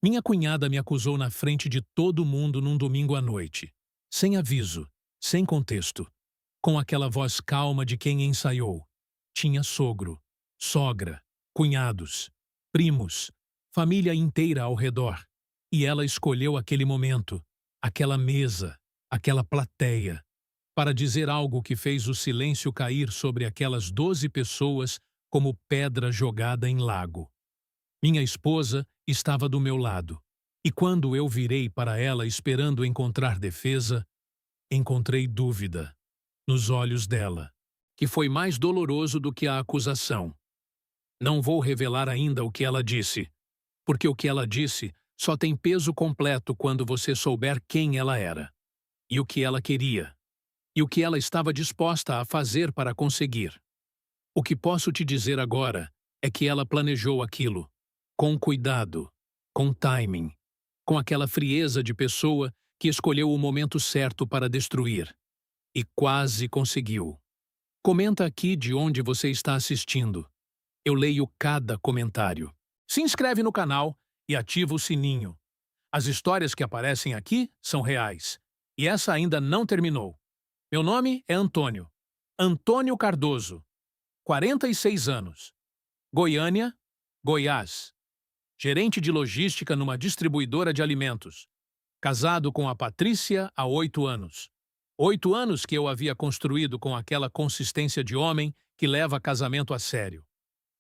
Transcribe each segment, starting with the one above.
Minha cunhada me acusou na frente de todo mundo num domingo à noite, sem aviso, sem contexto, com aquela voz calma de quem ensaiou. Tinha sogro, sogra, cunhados, primos, família inteira ao redor. E ela escolheu aquele momento, aquela mesa, aquela plateia, para dizer algo que fez o silêncio cair sobre aquelas 12 pessoas como pedra jogada em lago. Minha esposa estava do meu lado, e quando eu virei para ela esperando encontrar defesa, encontrei dúvida nos olhos dela, que foi mais doloroso do que a acusação. Não vou revelar ainda o que ela disse, porque o que ela disse só tem peso completo quando você souber quem ela era, e o que ela queria, e o que ela estava disposta a fazer para conseguir. O que posso te dizer agora é que ela planejou aquilo, com cuidado, com timing, com aquela frieza de pessoa que escolheu o momento certo para destruir. E quase conseguiu. Comenta aqui de onde você está assistindo. Eu leio cada comentário. Se inscreve no canal e ativa o sininho. As histórias que aparecem aqui são reais. E essa ainda não terminou. Meu nome é Antônio. Antônio Cardoso. 46 anos. Goiânia, Goiás. Gerente de logística numa distribuidora de alimentos. Casado com a Patrícia há 8 anos. 8 anos que eu havia construído com aquela consistência de homem que leva casamento a sério.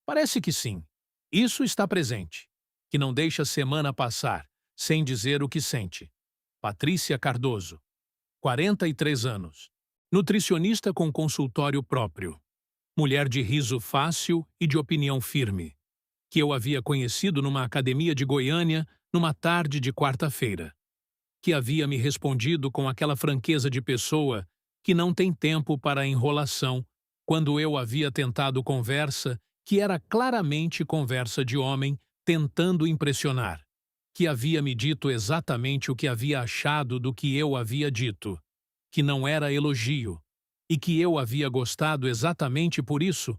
Parece que sim. Isso está presente. Que não deixa semana passar, sem dizer o que sente. Patrícia Cardoso. 43 anos. Nutricionista com consultório próprio. Mulher de riso fácil e de opinião firme. Que eu havia conhecido numa academia de Goiânia, numa tarde de quarta-feira. Que havia me respondido com aquela franqueza de pessoa que não tem tempo para enrolação, quando eu havia tentado conversa que era claramente conversa de homem tentando impressionar. Que havia me dito exatamente o que havia achado do que eu havia dito, que não era elogio, e que eu havia gostado exatamente por isso.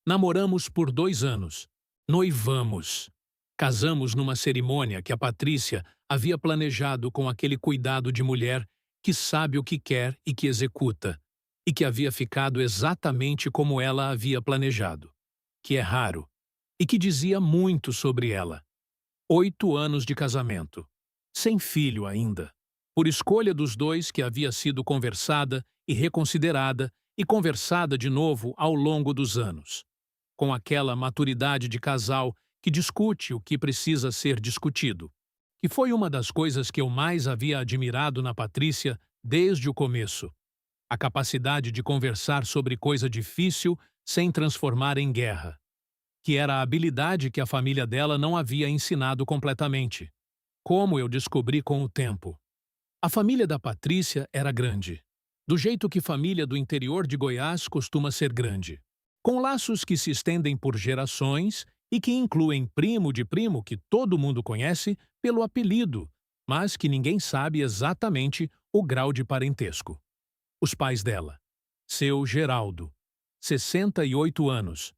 Namoramos por 2 anos. Noivamos. Casamos numa cerimônia que a Patrícia havia planejado com aquele cuidado de mulher que sabe o que quer e que executa, e que havia ficado exatamente como ela havia planejado, que é raro, e que dizia muito sobre ela. 8 anos de casamento, sem filho ainda, por escolha dos dois que havia sido conversada e reconsiderada e conversada de novo ao longo dos anos, com aquela maturidade de casal que discute o que precisa ser discutido, que foi uma das coisas que eu mais havia admirado na Patrícia desde o começo. A capacidade de conversar sobre coisa difícil sem transformar em guerra, que era a habilidade que a família dela não havia ensinado completamente. Como eu descobri com o tempo. A família da Patrícia era grande, do jeito que família do interior de Goiás costuma ser grande, com laços que se estendem por gerações e que incluem primo de primo que todo mundo conhece pelo apelido, mas que ninguém sabe exatamente o grau de parentesco. Os pais dela. Seu Geraldo, 68 anos,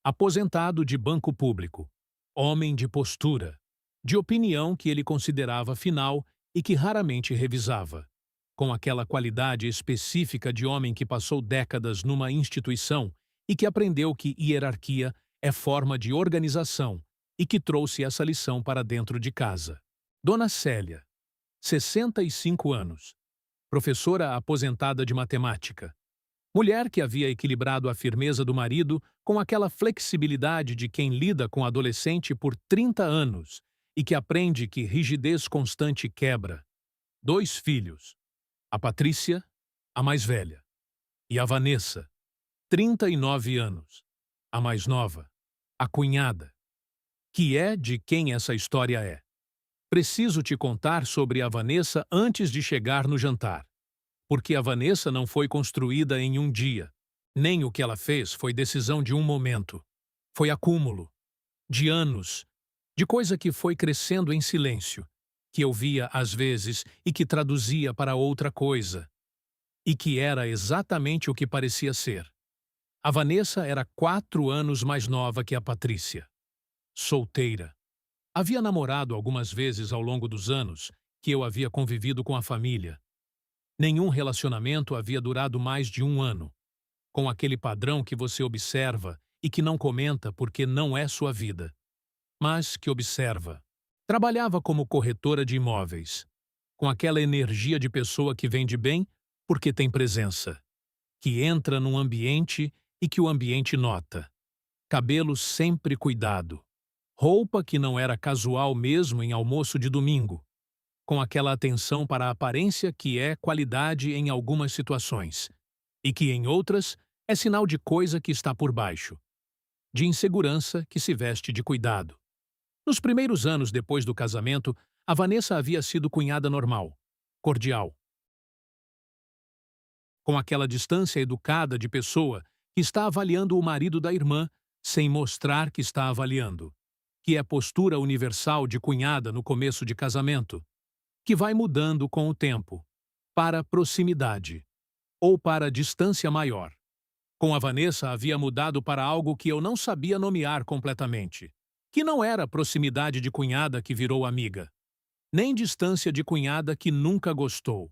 aposentado de banco público, homem de postura, de opinião que ele considerava final e que raramente revisava, com aquela qualidade específica de homem que passou décadas numa instituição e que aprendeu que hierarquia é forma de organização e que trouxe essa lição para dentro de casa. Dona Célia, 65 anos, professora aposentada de matemática. Mulher que havia equilibrado a firmeza do marido com aquela flexibilidade de quem lida com adolescente por 30 anos e que aprende que rigidez constante quebra. 2 filhos. A Patrícia, a mais velha, e a Vanessa, 39 anos, a mais nova, a cunhada, que é de quem essa história é. Preciso te contar sobre a Vanessa antes de chegar no jantar, porque a Vanessa não foi construída em um dia, nem o que ela fez foi decisão de um momento. Foi acúmulo, de anos, de coisa que foi crescendo em silêncio, que eu via às vezes e que traduzia para outra coisa, e que era exatamente o que parecia ser. A Vanessa era 4 anos mais nova que a Patrícia. Solteira. Havia namorado algumas vezes ao longo dos anos que eu havia convivido com a família. Nenhum relacionamento havia durado mais de 1 ano, com aquele padrão que você observa e que não comenta porque não é sua vida, mas que observa. Trabalhava como corretora de imóveis, com aquela energia de pessoa que vende bem porque tem presença, que entra num ambiente e que o ambiente nota. Cabelo sempre cuidado. Roupa que não era casual mesmo em almoço de domingo, com aquela atenção para a aparência que é qualidade em algumas situações, e que em outras é sinal de coisa que está por baixo, de insegurança que se veste de cuidado. Nos primeiros anos depois do casamento, a Vanessa havia sido cunhada normal, cordial, com aquela distância educada de pessoa que está avaliando o marido da irmã sem mostrar que está avaliando, que é postura universal de cunhada no começo de casamento, que vai mudando com o tempo, para proximidade, ou para distância maior. Com a Vanessa havia mudado para algo que eu não sabia nomear completamente, que não era proximidade de cunhada que virou amiga, nem distância de cunhada que nunca gostou.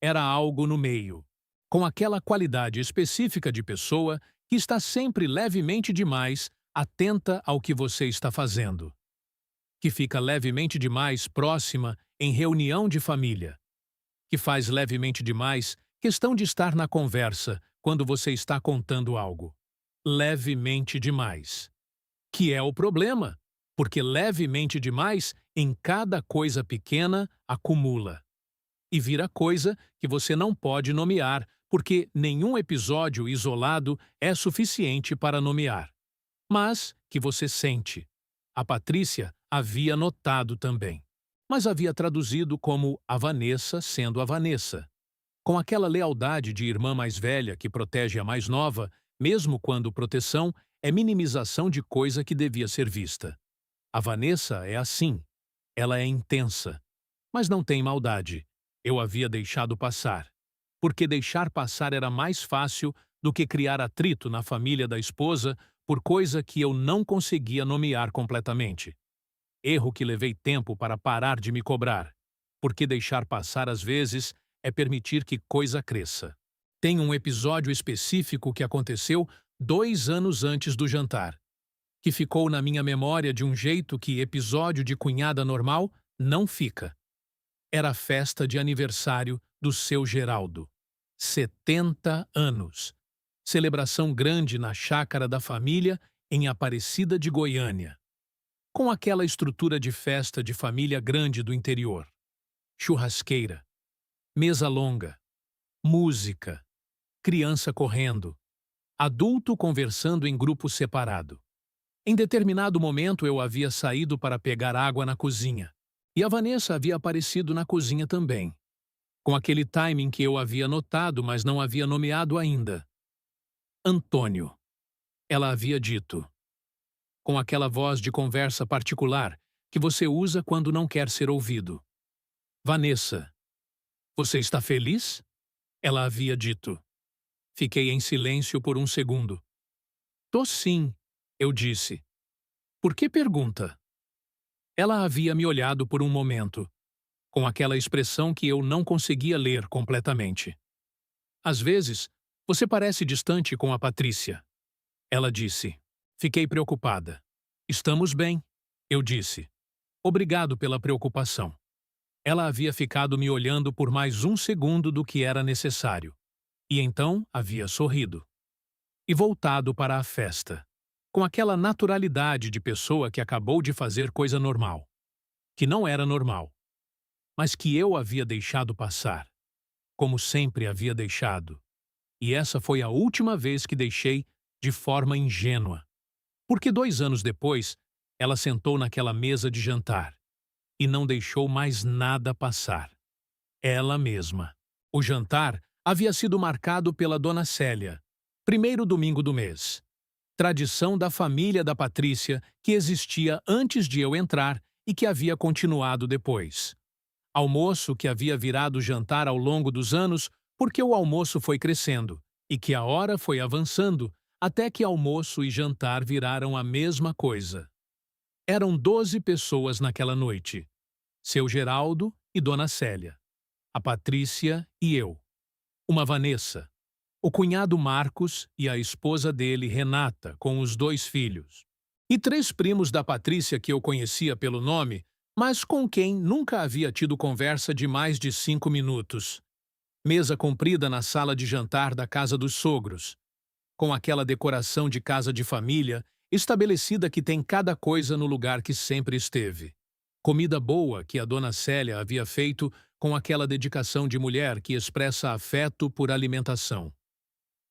Era algo no meio, com aquela qualidade específica de pessoa que está sempre levemente demais atenta ao que você está fazendo, que fica levemente demais próxima em reunião de família, que faz levemente demais questão de estar na conversa quando você está contando algo. Levemente demais. Que é o problema, porque levemente demais em cada coisa pequena acumula. E vira coisa que você não pode nomear, porque nenhum episódio isolado é suficiente para nomear. Mas que você sente. A Patrícia havia notado também, mas havia traduzido como a Vanessa sendo a Vanessa, com aquela lealdade de irmã mais velha que protege a mais nova, mesmo quando proteção é minimização de coisa que devia ser vista. A Vanessa é assim. Ela é intensa, mas não tem maldade. Eu havia deixado passar, porque deixar passar era mais fácil do que criar atrito na família da esposa por coisa que eu não conseguia nomear completamente. Erro que levei tempo para parar de me cobrar, porque deixar passar às vezes é permitir que coisa cresça. Tem um episódio específico que aconteceu 2 anos antes do jantar, que ficou na minha memória de um jeito que episódio de cunhada normal não fica. Era a festa de aniversário do seu Geraldo. 70 anos. Celebração grande na chácara da família em Aparecida de Goiânia, com aquela estrutura de festa de família grande do interior. Churrasqueira, mesa longa, música, criança correndo, adulto conversando em grupo separado. Em determinado momento eu havia saído para pegar água na cozinha, e a Vanessa havia aparecido na cozinha também, com aquele timing que eu havia notado, mas não havia nomeado ainda. Antônio, ela havia dito, com aquela voz de conversa particular que você usa quando não quer ser ouvido. Vanessa, você está feliz? Ela havia dito. Fiquei em silêncio por um segundo. Tô sim, eu disse. Por que pergunta? Ela havia me olhado por um momento, com aquela expressão que eu não conseguia ler completamente. Às vezes, você parece distante com a Patrícia. Ela disse. Fiquei preocupada. Estamos bem, eu disse. Obrigado pela preocupação. Ela havia ficado me olhando por mais um segundo do que era necessário, e então havia sorrido. E voltado para a festa, com aquela naturalidade de pessoa que acabou de fazer coisa normal, que não era normal, mas que eu havia deixado passar, como sempre havia deixado. E essa foi a última vez que deixei de forma ingênua. Porque 2 anos depois, ela sentou naquela mesa de jantar e não deixou mais nada passar. Ela mesma. O jantar havia sido marcado pela Dona Célia, primeiro domingo do mês. Tradição da família da Patrícia que existia antes de eu entrar e que havia continuado depois. Almoço que havia virado jantar ao longo dos anos porque o almoço foi crescendo e que a hora foi avançando até que almoço e jantar viraram a mesma coisa. Eram 12 pessoas naquela noite. Seu Geraldo e Dona Célia. A Patrícia e eu. Uma Vanessa. O cunhado Marcos e a esposa dele, Renata, com os 2 filhos. E 3 primos da Patrícia que eu conhecia pelo nome, mas com quem nunca havia tido conversa de mais de 5 minutos. Mesa comprida na sala de jantar da casa dos sogros, com aquela decoração de casa de família estabelecida que tem cada coisa no lugar que sempre esteve. Comida boa que a Dona Célia havia feito com aquela dedicação de mulher que expressa afeto por alimentação.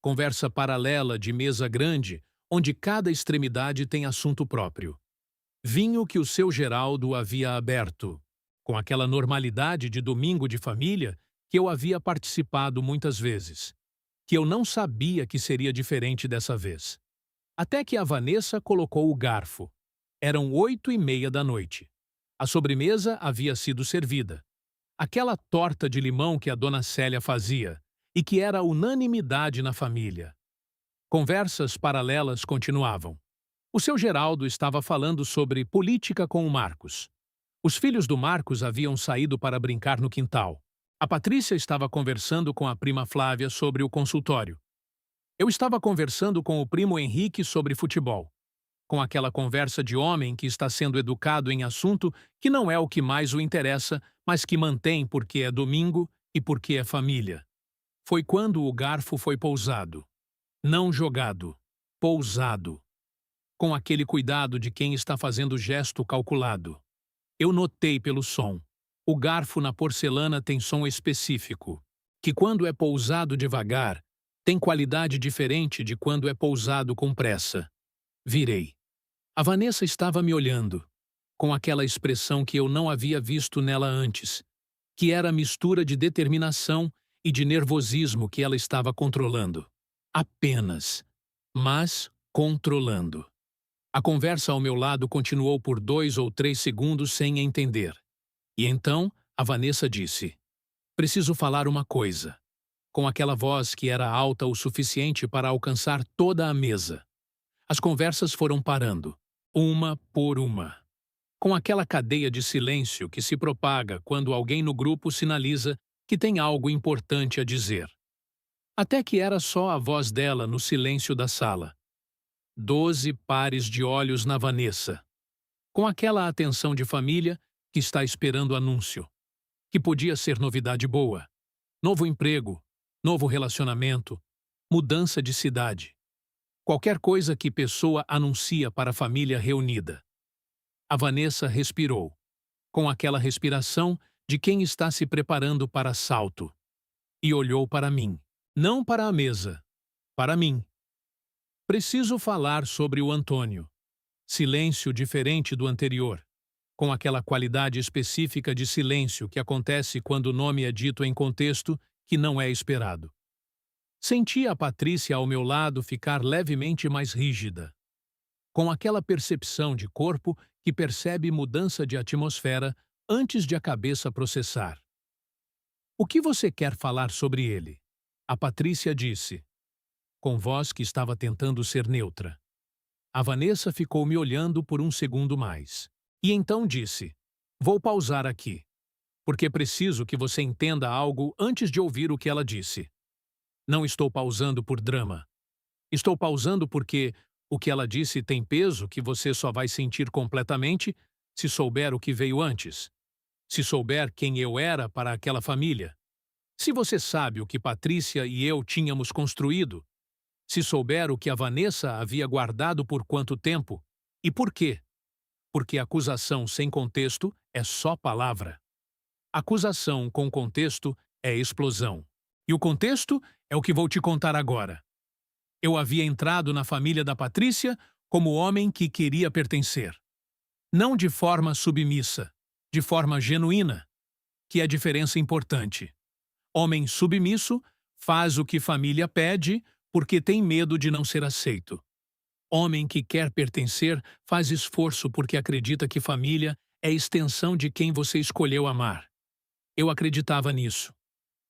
Conversa paralela de mesa grande, onde cada extremidade tem assunto próprio. Vinho que o seu Geraldo havia aberto, com aquela normalidade de domingo de família que eu havia participado muitas vezes, que eu não sabia que seria diferente dessa vez. Até que a Vanessa colocou o garfo. Eram 8h30 da noite. A sobremesa havia sido servida. Aquela torta de limão que a Dona Célia fazia e que era unanimidade na família. Conversas paralelas continuavam. O seu Geraldo estava falando sobre política com o Marcos. Os filhos do Marcos haviam saído para brincar no quintal. A Patrícia estava conversando com a prima Flávia sobre o consultório. Eu estava conversando com o primo Henrique sobre futebol. Com aquela conversa de homem que está sendo educado em assunto que não é o que mais o interessa, mas que mantém porque é domingo e porque é família. Foi quando o garfo foi pousado. Não jogado, pousado. Com aquele cuidado de quem está fazendo gesto calculado. Eu notei pelo som. O garfo na porcelana tem som específico, que quando é pousado devagar, tem qualidade diferente de quando é pousado com pressa. Virei. A Vanessa estava me olhando, com aquela expressão que eu não havia visto nela antes, que era a mistura de determinação e de nervosismo que ela estava controlando. Apenas, mas controlando. A conversa ao meu lado continuou por 2 ou 3 segundos sem entender. E então, a Vanessa disse: "Preciso falar uma coisa", com aquela voz que era alta o suficiente para alcançar toda a mesa. As conversas foram parando, uma por uma, com aquela cadeia de silêncio que se propaga quando alguém no grupo sinaliza que tem algo importante a dizer. Até que era só a voz dela no silêncio da sala. 12 pares de olhos na Vanessa, com aquela atenção de família que está esperando anúncio, que podia ser novidade boa, novo emprego, novo relacionamento, mudança de cidade. Qualquer coisa que pessoa anuncia para a família reunida. A Vanessa respirou, com aquela respiração de quem está se preparando para salto, e olhou para mim, não para a mesa, para mim. Preciso falar sobre o Antônio. Silêncio diferente do anterior, com aquela qualidade específica de silêncio que acontece quando o nome é dito em contexto que não é esperado. Senti a Patrícia ao meu lado ficar levemente mais rígida, com aquela percepção de corpo que percebe mudança de atmosfera antes de a cabeça processar. "O que você quer falar sobre ele?" A Patrícia disse, com voz que estava tentando ser neutra. A Vanessa ficou me olhando por um segundo mais. E então disse: "Vou pausar aqui, porque preciso que você entenda algo antes de ouvir o que ela disse. Não estou pausando por drama. Estou pausando porque o que ela disse tem peso que você só vai sentir completamente se souber o que veio antes. Se souber quem eu era para aquela família. Se você sabe o que Patrícia e eu tínhamos construído. Se souber o que a Vanessa havia guardado por quanto tempo. E por quê? Porque acusação sem contexto é só palavra. Acusação com contexto é explosão. E o contexto é o que vou te contar agora. Eu havia entrado na família da Patrícia como homem que queria pertencer. Não de forma submissa, de forma genuína, que é a diferença importante. Homem submisso faz o que família pede porque tem medo de não ser aceito. Homem que quer pertencer faz esforço porque acredita que família é extensão de quem você escolheu amar. Eu acreditava nisso.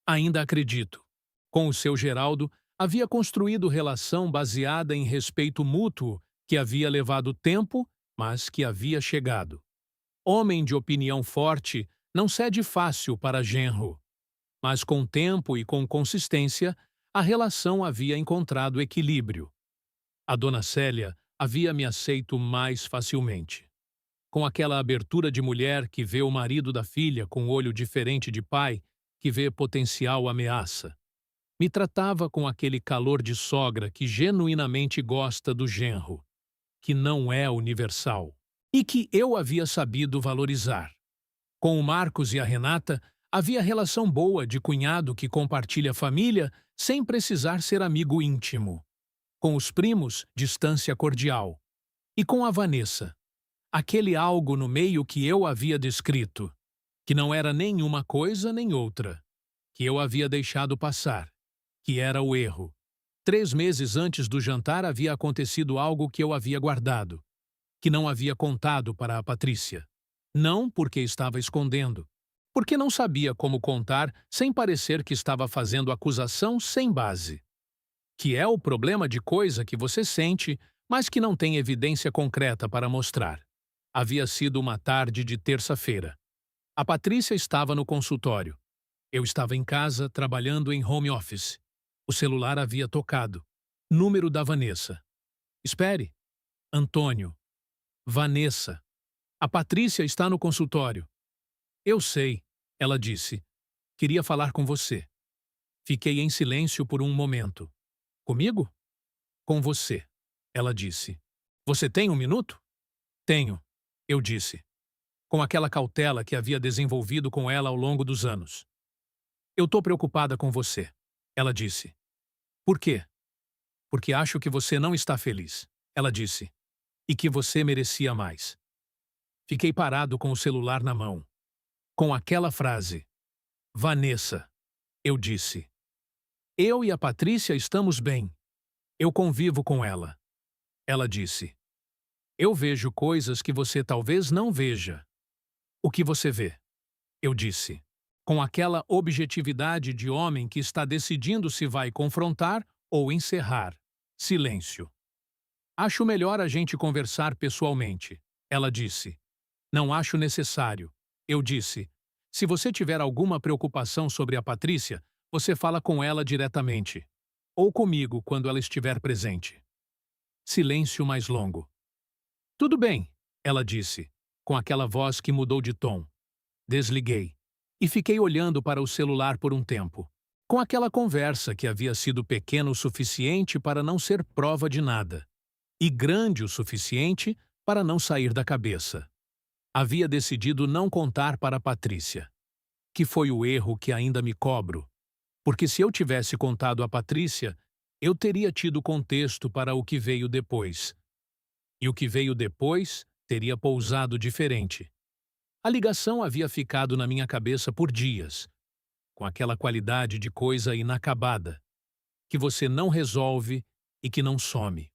Ainda acredito. Com o seu Geraldo, havia construído relação baseada em respeito mútuo que havia levado tempo mas que havia chegado. Homem de opinião forte não cede fácil para genro, mas com tempo e com consistência, a relação havia encontrado equilíbrio. A dona Célia havia me aceito mais facilmente. Com aquela abertura de mulher que vê o marido da filha com olho diferente de pai, que vê potencial ameaça. Me tratava com aquele calor de sogra que genuinamente gosta do genro, que não é universal, e que eu havia sabido valorizar. Com o Marcos e a Renata, havia relação boa de cunhado que compartilha a família sem precisar ser amigo íntimo. Com os primos, distância cordial. E com a Vanessa, aquele algo no meio que eu havia descrito, que não era nem uma coisa nem outra, que eu havia deixado passar, que era o erro. 3 meses antes do jantar havia acontecido algo que eu havia guardado, que não havia contado para a Patrícia. Não porque estava escondendo, porque não sabia como contar sem parecer que estava fazendo acusação sem base. Que é o problema de coisa que você sente, mas que não tem evidência concreta para mostrar. Havia sido uma tarde de terça-feira. A Patrícia estava no consultório. Eu estava em casa, trabalhando em home office. O celular havia tocado. Número da Vanessa. Espere. Antônio. Vanessa. A Patrícia está no consultório. Eu sei, ela disse. Queria falar com você. Fiquei em silêncio por um momento. Comigo? Com você, ela disse. Você tem um minuto? Tenho, eu disse, com aquela cautela que havia desenvolvido com ela ao longo dos anos. Eu estou preocupada com você, ela disse. Por quê? Porque acho que você não está feliz, ela disse, e que você merecia mais. Fiquei parado com o celular na mão. Com aquela frase. Vanessa, eu disse. Eu e a Patrícia estamos bem. Eu convivo com ela. Ela disse. Eu vejo coisas que você talvez não veja. O que você vê? Eu disse. Com aquela objetividade de homem que está decidindo se vai confrontar ou encerrar. Silêncio. Acho melhor a gente conversar pessoalmente. Ela disse. Não acho necessário. Eu disse. Se você tiver alguma preocupação sobre a Patrícia, você fala com ela diretamente. Ou comigo quando ela estiver presente. Silêncio mais longo. Tudo bem, ela disse, com aquela voz que mudou de tom. Desliguei. E fiquei olhando para o celular por um tempo. Com aquela conversa que havia sido pequena o suficiente para não ser prova de nada. E grande o suficiente para não sair da cabeça. Havia decidido não contar para a Patrícia. Que foi o erro que ainda me cobro. Porque se eu tivesse contado a Patrícia, eu teria tido contexto para o que veio depois. E o que veio depois teria pousado diferente. A ligação havia ficado na minha cabeça por dias, com aquela qualidade de coisa inacabada, que você não resolve e que não some,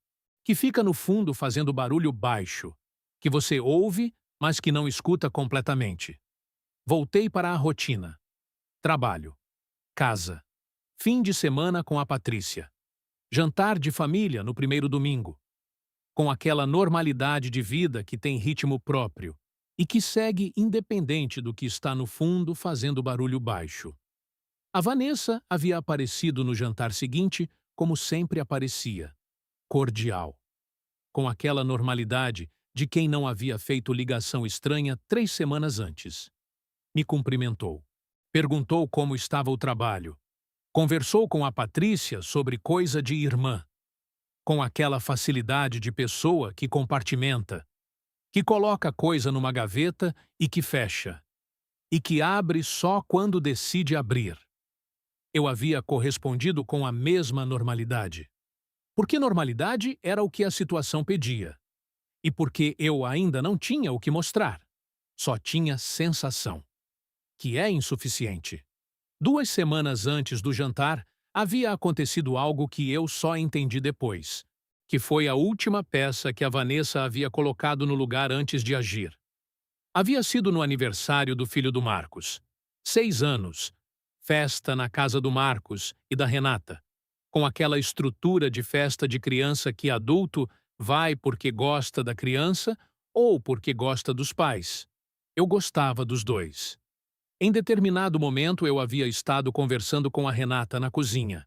que fica no fundo fazendo barulho baixo, que você ouve, mas que não escuta completamente. Voltei para a rotina. Trabalho. Casa. Fim de semana com a Patrícia. Jantar de família no primeiro domingo. Com aquela normalidade de vida que tem ritmo próprio e que segue independente do que está no fundo fazendo barulho baixo. A Vanessa havia aparecido no jantar seguinte como sempre aparecia, cordial. Com aquela normalidade de quem não havia feito ligação estranha 3 semanas antes. Me cumprimentou. Perguntou como estava o trabalho. Conversou com a Patrícia sobre coisa de irmã. Com aquela facilidade de pessoa que compartimenta, que coloca coisa numa gaveta e que fecha, e que abre só quando decide abrir. Eu havia correspondido com a mesma normalidade. Porque normalidade era o que a situação pedia. E porque eu ainda não tinha o que mostrar. Só tinha sensação. Que é insuficiente. 2 semanas antes do jantar, havia acontecido algo que eu só entendi depois, que foi a última peça que a Vanessa havia colocado no lugar antes de agir. Havia sido no aniversário do filho do Marcos. 6 anos. Festa na casa do Marcos e da Renata. Com aquela estrutura de festa de criança que adulto vai porque gosta da criança ou porque gosta dos pais. Eu gostava dos dois. Em determinado momento eu havia estado conversando com a Renata na cozinha,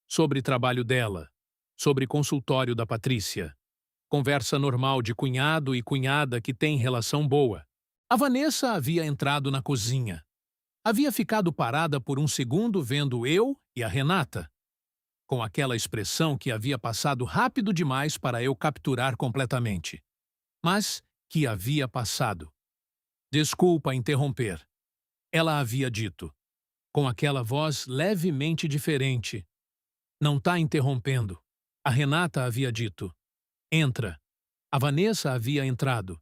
sobre trabalho dela, sobre consultório da Patrícia. Conversa normal de cunhado e cunhada que tem relação boa. A Vanessa havia entrado na cozinha. Havia ficado parada por um segundo vendo eu e a Renata, com aquela expressão que havia passado rápido demais para eu capturar completamente. Mas que havia passado. Desculpa interromper. Ela havia dito, com aquela voz levemente diferente. Não tá interrompendo. A Renata havia dito. Entra. A Vanessa havia entrado,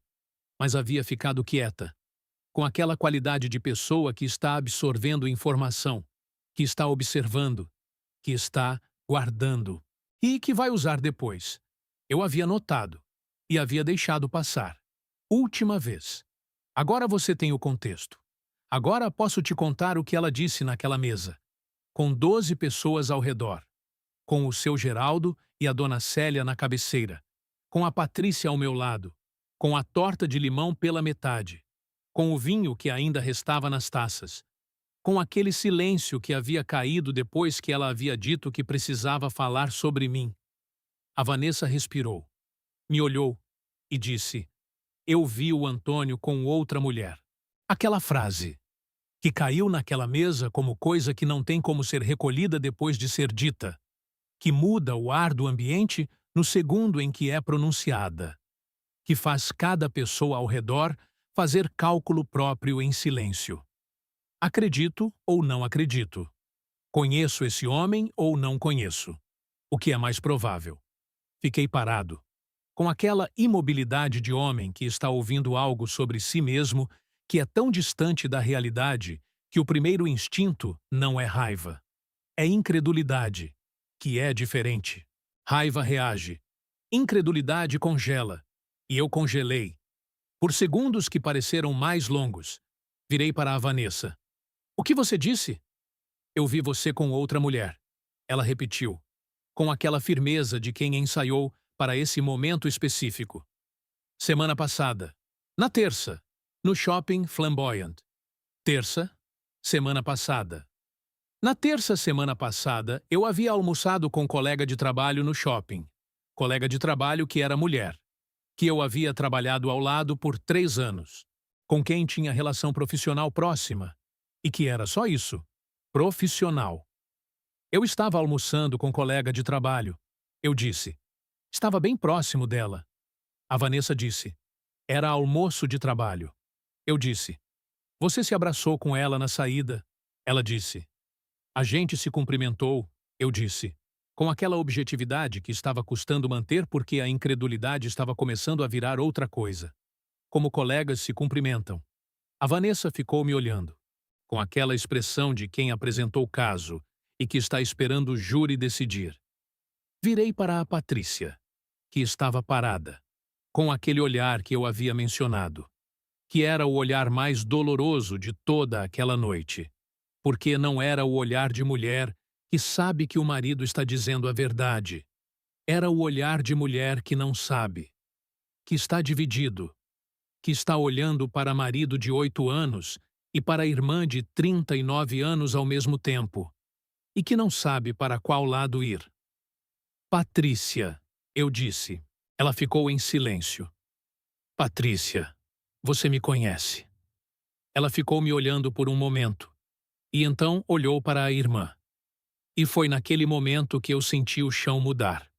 mas havia ficado quieta, com aquela qualidade de pessoa que está absorvendo informação, que está observando, que está guardando e que vai usar depois. Eu havia notado e havia deixado passar. Última vez. Agora você tem o contexto. Agora posso te contar o que ela disse naquela mesa, com 12 pessoas ao redor, com o seu Geraldo e a dona Célia na cabeceira, com a Patrícia ao meu lado, com a torta de limão pela metade, com o vinho que ainda restava nas taças, com aquele silêncio que havia caído depois que ela havia dito que precisava falar sobre mim. A Vanessa respirou, me olhou e disse: eu vi o Antônio com outra mulher. Aquela frase, que caiu naquela mesa como coisa que não tem como ser recolhida depois de ser dita, que muda o ar do ambiente no segundo em que é pronunciada, que faz cada pessoa ao redor fazer cálculo próprio em silêncio. Acredito ou não acredito. Conheço esse homem ou não conheço. O que é mais provável? Fiquei parado, com aquela imobilidade de homem que está ouvindo algo sobre si mesmo que é tão distante da realidade que o primeiro instinto não é raiva. É incredulidade, que é diferente. Raiva reage. Incredulidade congela. E eu congelei. Por segundos que pareceram mais longos, virei para a Vanessa. O que você disse? Eu vi você com outra mulher. Ela repetiu, com aquela firmeza de quem ensaiou para esse momento específico. Semana passada. Na terça. No shopping Flamboyant. Terça. Semana passada. Na terça semana passada, eu havia almoçado com um colega de trabalho no shopping. Colega de trabalho que era mulher, que eu havia trabalhado ao lado por 3 anos, com quem tinha relação profissional próxima, e que era só isso, profissional. Eu estava almoçando com um colega de trabalho. Eu disse, estava bem próximo dela. A Vanessa disse, era almoço de trabalho. Eu disse, você se abraçou com ela na saída? Ela disse, a gente se cumprimentou, eu disse, com aquela objetividade que estava custando manter porque a incredulidade estava começando a virar outra coisa. Como colegas se cumprimentam. A Vanessa ficou me olhando, com aquela expressão de quem apresentou o caso e que está esperando o júri decidir. Virei para a Patrícia, que estava parada, com aquele olhar que eu havia mencionado, que era o olhar mais doloroso de toda aquela noite, porque não era o olhar de mulher que sabe que o marido está dizendo a verdade. Era o olhar de mulher que não sabe, que está dividido, que está olhando para marido de 8 anos e para a irmã de 39 anos ao mesmo tempo, e que não sabe para qual lado ir. Patrícia, eu disse. Ela ficou em silêncio. Patrícia, você me conhece. Ela ficou me olhando por um momento, e então olhou para a irmã. E foi naquele momento que eu senti o chão mudar.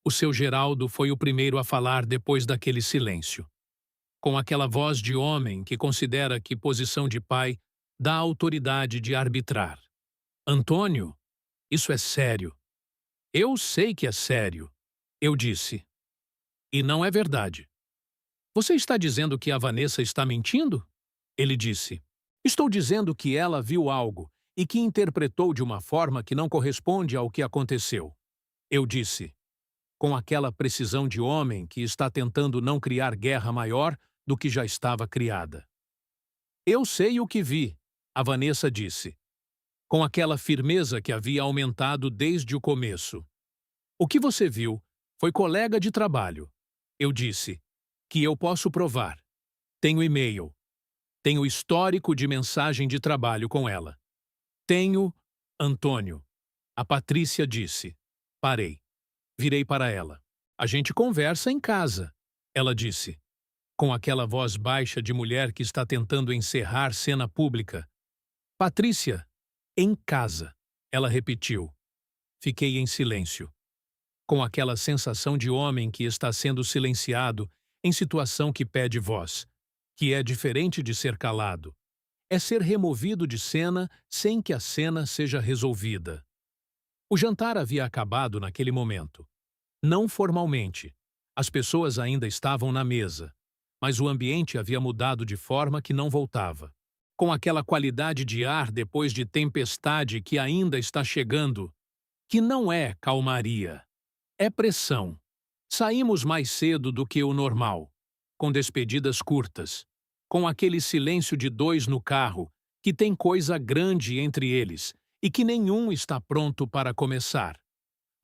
O seu Geraldo foi o primeiro a falar depois daquele silêncio, com aquela voz de homem que considera que posição de pai dá autoridade de arbitrar. Antônio, isso é sério. Eu sei que é sério, eu disse. E não é verdade. Você está dizendo que a Vanessa está mentindo? Ele disse. Estou dizendo que ela viu algo e que interpretou de uma forma que não corresponde ao que aconteceu. Eu disse, com aquela precisão de homem que está tentando não criar guerra maior do que já estava criada. Eu sei o que vi, a Vanessa disse, com aquela firmeza que havia aumentado desde o começo. O que você viu foi colega de trabalho. Eu disse, Que eu posso provar. Tenho e-mail. Tenho histórico de mensagem de trabalho com ela. Tenho, Antônio. A Patrícia disse. Parei. Virei para ela. A gente conversa em casa, ela disse, com aquela voz baixa de mulher que está tentando encerrar cena pública. Patrícia, em casa, ela repetiu. Fiquei em silêncio, com aquela sensação de homem que está sendo silenciado em situação que pede voz, que é diferente de ser calado. É ser removido de cena sem que a cena seja resolvida. O jantar havia acabado naquele momento. Não formalmente. As pessoas ainda estavam na mesa, mas o ambiente havia mudado de forma que não voltava. Com aquela qualidade de ar depois de tempestade que ainda está chegando, que não é calmaria, é pressão. Saímos mais cedo do que o normal, com despedidas curtas, com aquele silêncio de dois no carro, que tem coisa grande entre eles e que nenhum está pronto para começar.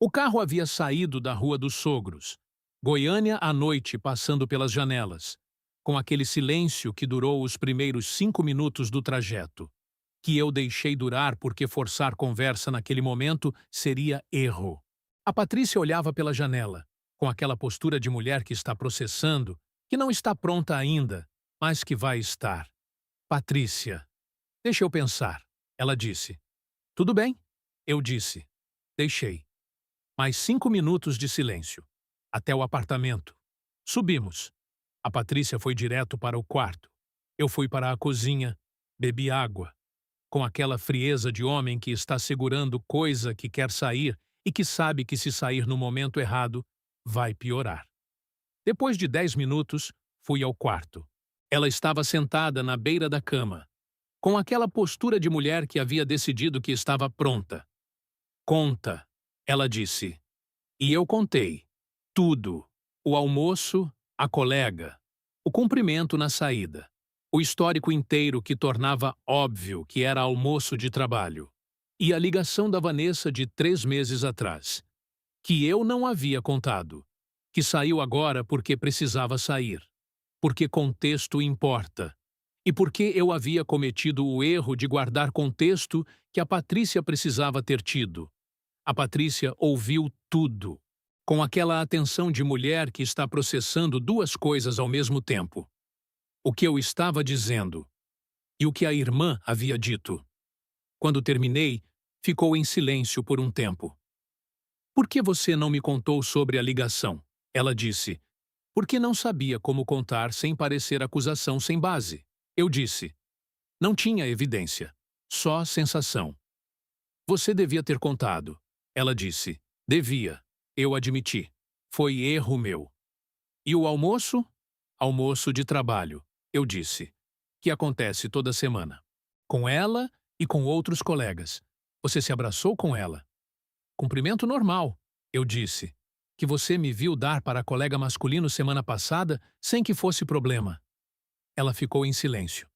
O carro havia saído da Rua dos Sogros, Goiânia à noite passando pelas janelas, com aquele silêncio que durou os primeiros 5 minutos do trajeto, que eu deixei durar porque forçar conversa naquele momento seria erro. A Patrícia olhava pela janela, com aquela postura de mulher que está processando, que não está pronta ainda, mas que vai estar. Patrícia, deixa eu pensar, ela disse. Tudo bem, eu disse. Deixei. Mais 5 minutos de silêncio. Até o apartamento. Subimos. A Patrícia foi direto para o quarto. Eu fui para a cozinha, bebi água, com aquela frieza de homem que está segurando coisa que quer sair e que sabe que se sair no momento errado, vai piorar. Depois de 10 minutos, fui ao quarto. Ela estava sentada na beira da cama, com aquela postura de mulher que havia decidido que estava pronta. Conta, ela disse. E eu contei. Tudo. O almoço, a colega, o cumprimento na saída, o histórico inteiro que tornava óbvio que era almoço de trabalho, e a ligação da Vanessa de 3 meses atrás, que eu não havia contado, que saiu agora porque precisava sair, porque contexto importa, e porque eu havia cometido o erro de guardar contexto que a Patrícia precisava ter tido. A Patrícia ouviu tudo, com aquela atenção de mulher que está processando duas coisas ao mesmo tempo. O que eu estava dizendo e o que a irmã havia dito. Quando terminei, ficou em silêncio por um tempo. Por que você não me contou sobre a ligação? Ela disse. Porque não sabia como contar sem parecer acusação sem base. Eu disse. Não tinha evidência, só sensação. Você devia ter contado. Ela disse. Devia. Eu admiti. Foi erro meu. E o almoço? Almoço de trabalho, eu disse. Que acontece toda semana. Com ela e com outros colegas. Você se abraçou com ela. Cumprimento normal, eu disse. Que você me viu dar para colega masculino semana passada sem que fosse problema. Ela ficou em silêncio.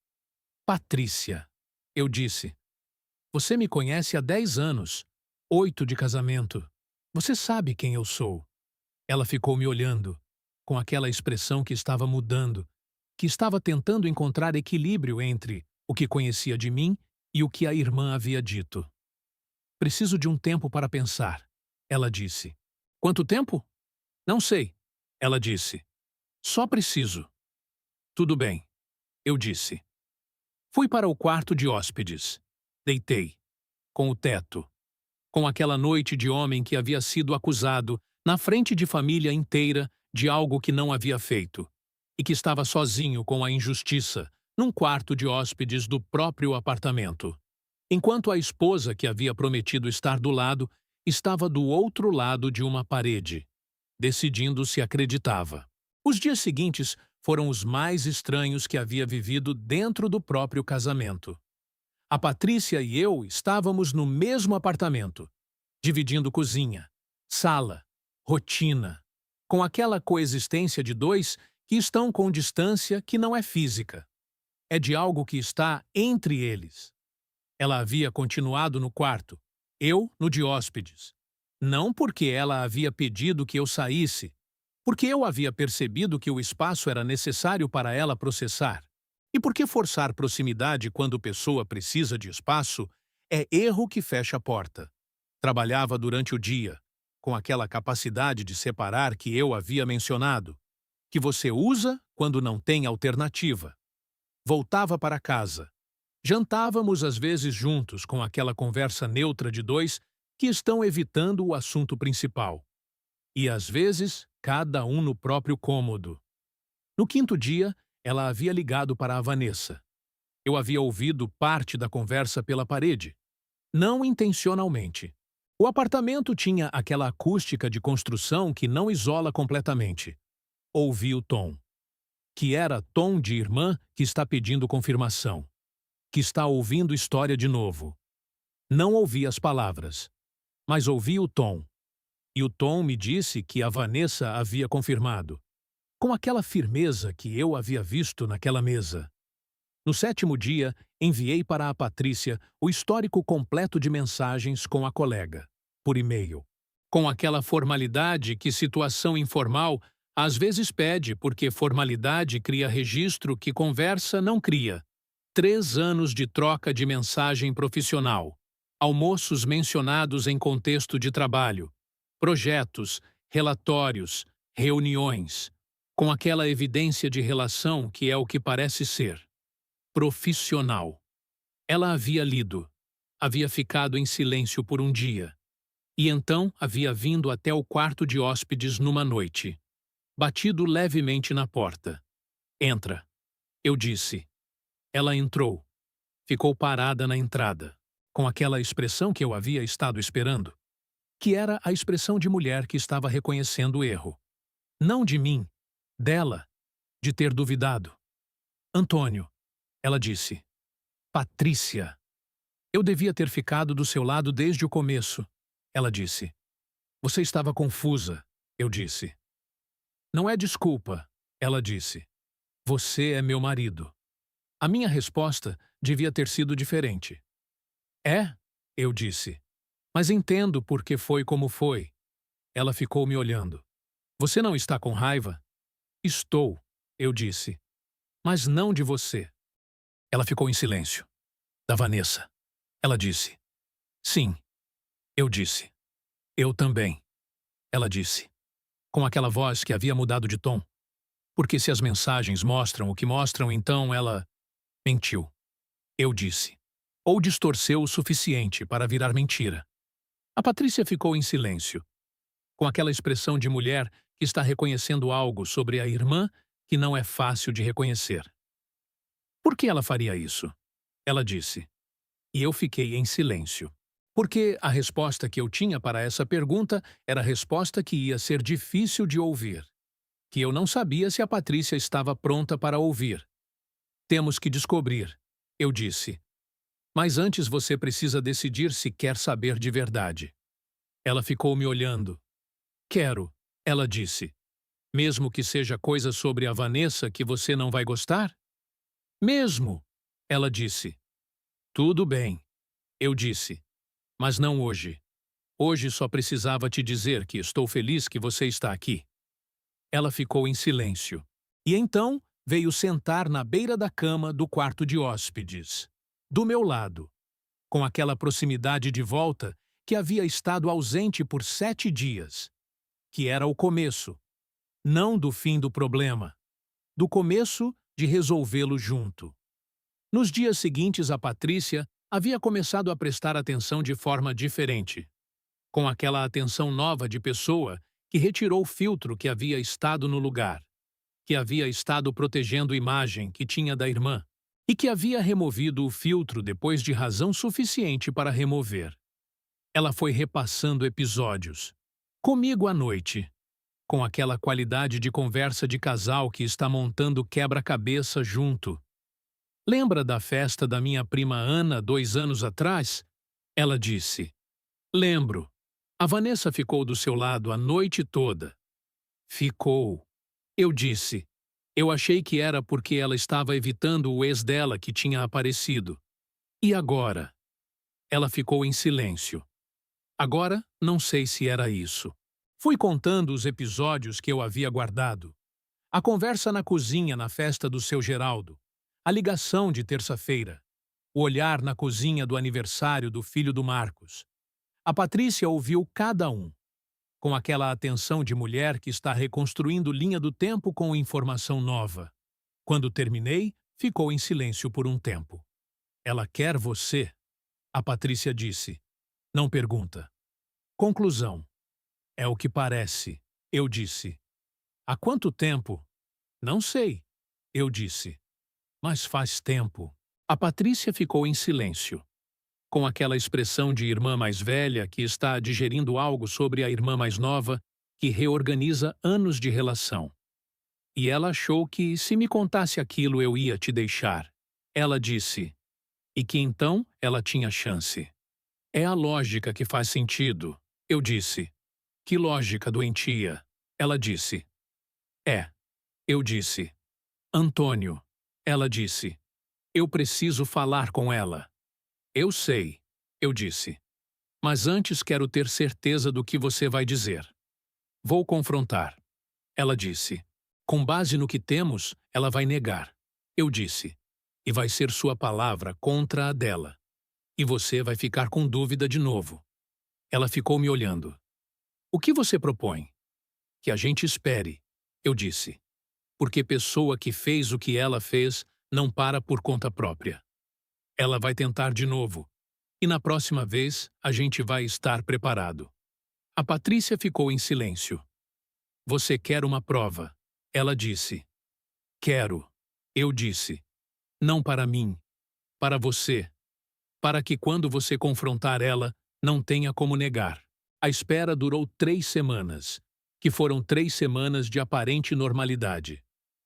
Patrícia, eu disse. Você me conhece há 10 anos. 8 de casamento. Você sabe quem eu sou. Ela ficou me olhando, com aquela expressão que estava mudando, que estava tentando encontrar equilíbrio entre o que conhecia de mim e o que a irmã havia dito. Preciso de um tempo para pensar, ela disse. Quanto tempo? Não sei, ela disse. Só preciso. Tudo bem, eu disse. Fui para o quarto de hóspedes. Deitei, com o teto, com aquela noite de homem que havia sido acusado, na frente de família inteira, de algo que não havia feito, e que estava sozinho com a injustiça, num quarto de hóspedes do próprio apartamento. Enquanto a esposa, que havia prometido estar do lado, estava do outro lado de uma parede, decidindo se acreditava. Os dias seguintes foram os mais estranhos que havia vivido dentro do próprio casamento. A Patrícia e eu estávamos no mesmo apartamento, dividindo cozinha, sala, rotina, com aquela coexistência de dois que estão com distância que não é física. É de algo que está entre eles. Ela havia continuado no quarto, eu no de hóspedes. Não porque ela havia pedido que eu saísse, Porque eu havia percebido que o espaço era necessário para ela processar. E por que forçar proximidade quando pessoa precisa de espaço é erro que fecha a porta. Trabalhava durante o dia, com aquela capacidade de separar que eu havia mencionado, que você usa quando não tem alternativa. Voltava para casa. Jantávamos às vezes juntos com aquela conversa neutra de dois que estão evitando o assunto principal. E às vezes, cada um no próprio cômodo. No quinto dia, ela havia ligado para a Vanessa. Eu havia ouvido parte da conversa pela parede. Não intencionalmente. O apartamento tinha aquela acústica de construção que não isola completamente. Ouvi o tom. Que era tom de irmã que está pedindo confirmação. Que está ouvindo história de novo. Não ouvi as palavras, mas ouvi o tom. E o tom me disse que a Vanessa havia confirmado, com aquela firmeza que eu havia visto naquela mesa. No sétimo dia, enviei para a Patrícia o histórico completo de mensagens com a colega, por e-mail. Com aquela formalidade que situação informal às vezes pede porque formalidade cria registro que conversa não cria. 3 anos de troca de mensagem profissional. Almoços mencionados em contexto de trabalho. Projetos, relatórios, reuniões. Com aquela evidência de relação que é o que parece ser. Profissional. Ela havia lido. Havia ficado em silêncio por um dia. E então havia vindo até o quarto de hóspedes numa noite. Batido levemente na porta. Entra. Eu disse. Ela entrou. Ficou parada na entrada, com aquela expressão que eu havia estado esperando, que era a expressão de mulher que estava reconhecendo o erro. Não de mim, dela, de ter duvidado. Antônio, ela disse. Patrícia. Eu devia ter ficado do seu lado desde o começo, ela disse. Você estava confusa, eu disse. Não é desculpa, ela disse. Você é meu marido. A minha resposta devia ter sido diferente. É, eu disse. Mas entendo por que foi como foi. Ela ficou me olhando. Você não está com raiva? Estou, eu disse. Mas não de você. Ela ficou em silêncio. Da Vanessa. Ela disse. Sim. Eu disse. Eu também. Ela disse. Com aquela voz que havia mudado de tom. Porque se as mensagens mostram o que mostram, então ela mentiu. Eu disse. Ou distorceu o suficiente para virar mentira. A Patrícia ficou em silêncio, com aquela expressão de mulher que está reconhecendo algo sobre a irmã que não é fácil de reconhecer. Por que ela faria isso? Ela disse. E eu fiquei em silêncio. Porque a resposta que eu tinha para essa pergunta era a resposta que ia ser difícil de ouvir. Que eu não sabia se a Patrícia estava pronta para ouvir. Temos que descobrir, eu disse. Mas antes você precisa decidir se quer saber de verdade. Ela ficou me olhando. Quero, ela disse. Mesmo que seja coisa sobre a Vanessa que você não vai gostar? Mesmo, ela disse. Tudo bem, eu disse. Mas não hoje. Hoje só precisava te dizer que estou feliz que você está aqui. Ela ficou em silêncio. E então veio sentar na beira da cama do quarto de hóspedes. Do meu lado, com aquela proximidade de volta que havia estado ausente por 7 dias, que era o começo, não do fim do problema, do começo de resolvê-lo junto. Nos dias seguintes, a Patrícia havia começado a prestar atenção de forma diferente, com aquela atenção nova de pessoa que retirou o filtro que havia estado no lugar, que havia estado protegendo a imagem que tinha da irmã, e que havia removido o filtro depois de razão suficiente para remover. Ela foi repassando episódios. Comigo à noite. Com aquela qualidade de conversa de casal que está montando quebra-cabeça junto. Lembra da festa da minha prima Ana 2 anos atrás? Ela disse. Lembro. A Vanessa ficou do seu lado a noite toda. Ficou. Eu disse. Eu achei que era porque ela estava evitando o ex dela que tinha aparecido. E agora? Ela ficou em silêncio. Agora, não sei se era isso. Fui contando os episódios que eu havia guardado. A conversa na cozinha na festa do seu Geraldo. A ligação de terça-feira. O olhar na cozinha do aniversário do filho do Marcos. A Patrícia ouviu cada um, com aquela atenção de mulher que está reconstruindo linha do tempo com informação nova. Quando terminei, ficou em silêncio por um tempo. Ela quer você, a Patrícia disse. Não pergunta. Conclusão. É o que parece, eu disse. Há quanto tempo? Não sei, eu disse. Mas faz tempo. A Patrícia ficou em silêncio, com aquela expressão de irmã mais velha que está digerindo algo sobre a irmã mais nova, que reorganiza anos de relação. E ela achou que, se me contasse aquilo, eu ia te deixar. Ela disse. E que então ela tinha chance. É a lógica que faz sentido, eu disse. Que lógica doentia? Ela disse. É, eu disse. Antônio, ela disse. Eu preciso falar com ela. Eu sei, eu disse. Mas antes quero ter certeza do que você vai dizer. Vou confrontar. Ela disse. Com base no que temos, ela vai negar. Eu disse. E vai ser sua palavra contra a dela. E você vai ficar com dúvida de novo. Ela ficou me olhando. O que você propõe? Que a gente espere, eu disse. Porque pessoa que fez o que ela fez não para por conta própria. Ela vai tentar de novo. E na próxima vez, a gente vai estar preparado. A Patrícia ficou em silêncio. Você quer uma prova? Ela disse. Quero. Eu disse. Não para mim. Para você. Para que quando você confrontar ela, não tenha como negar. A espera durou 3 semanas, que foram 3 semanas de aparente normalidade.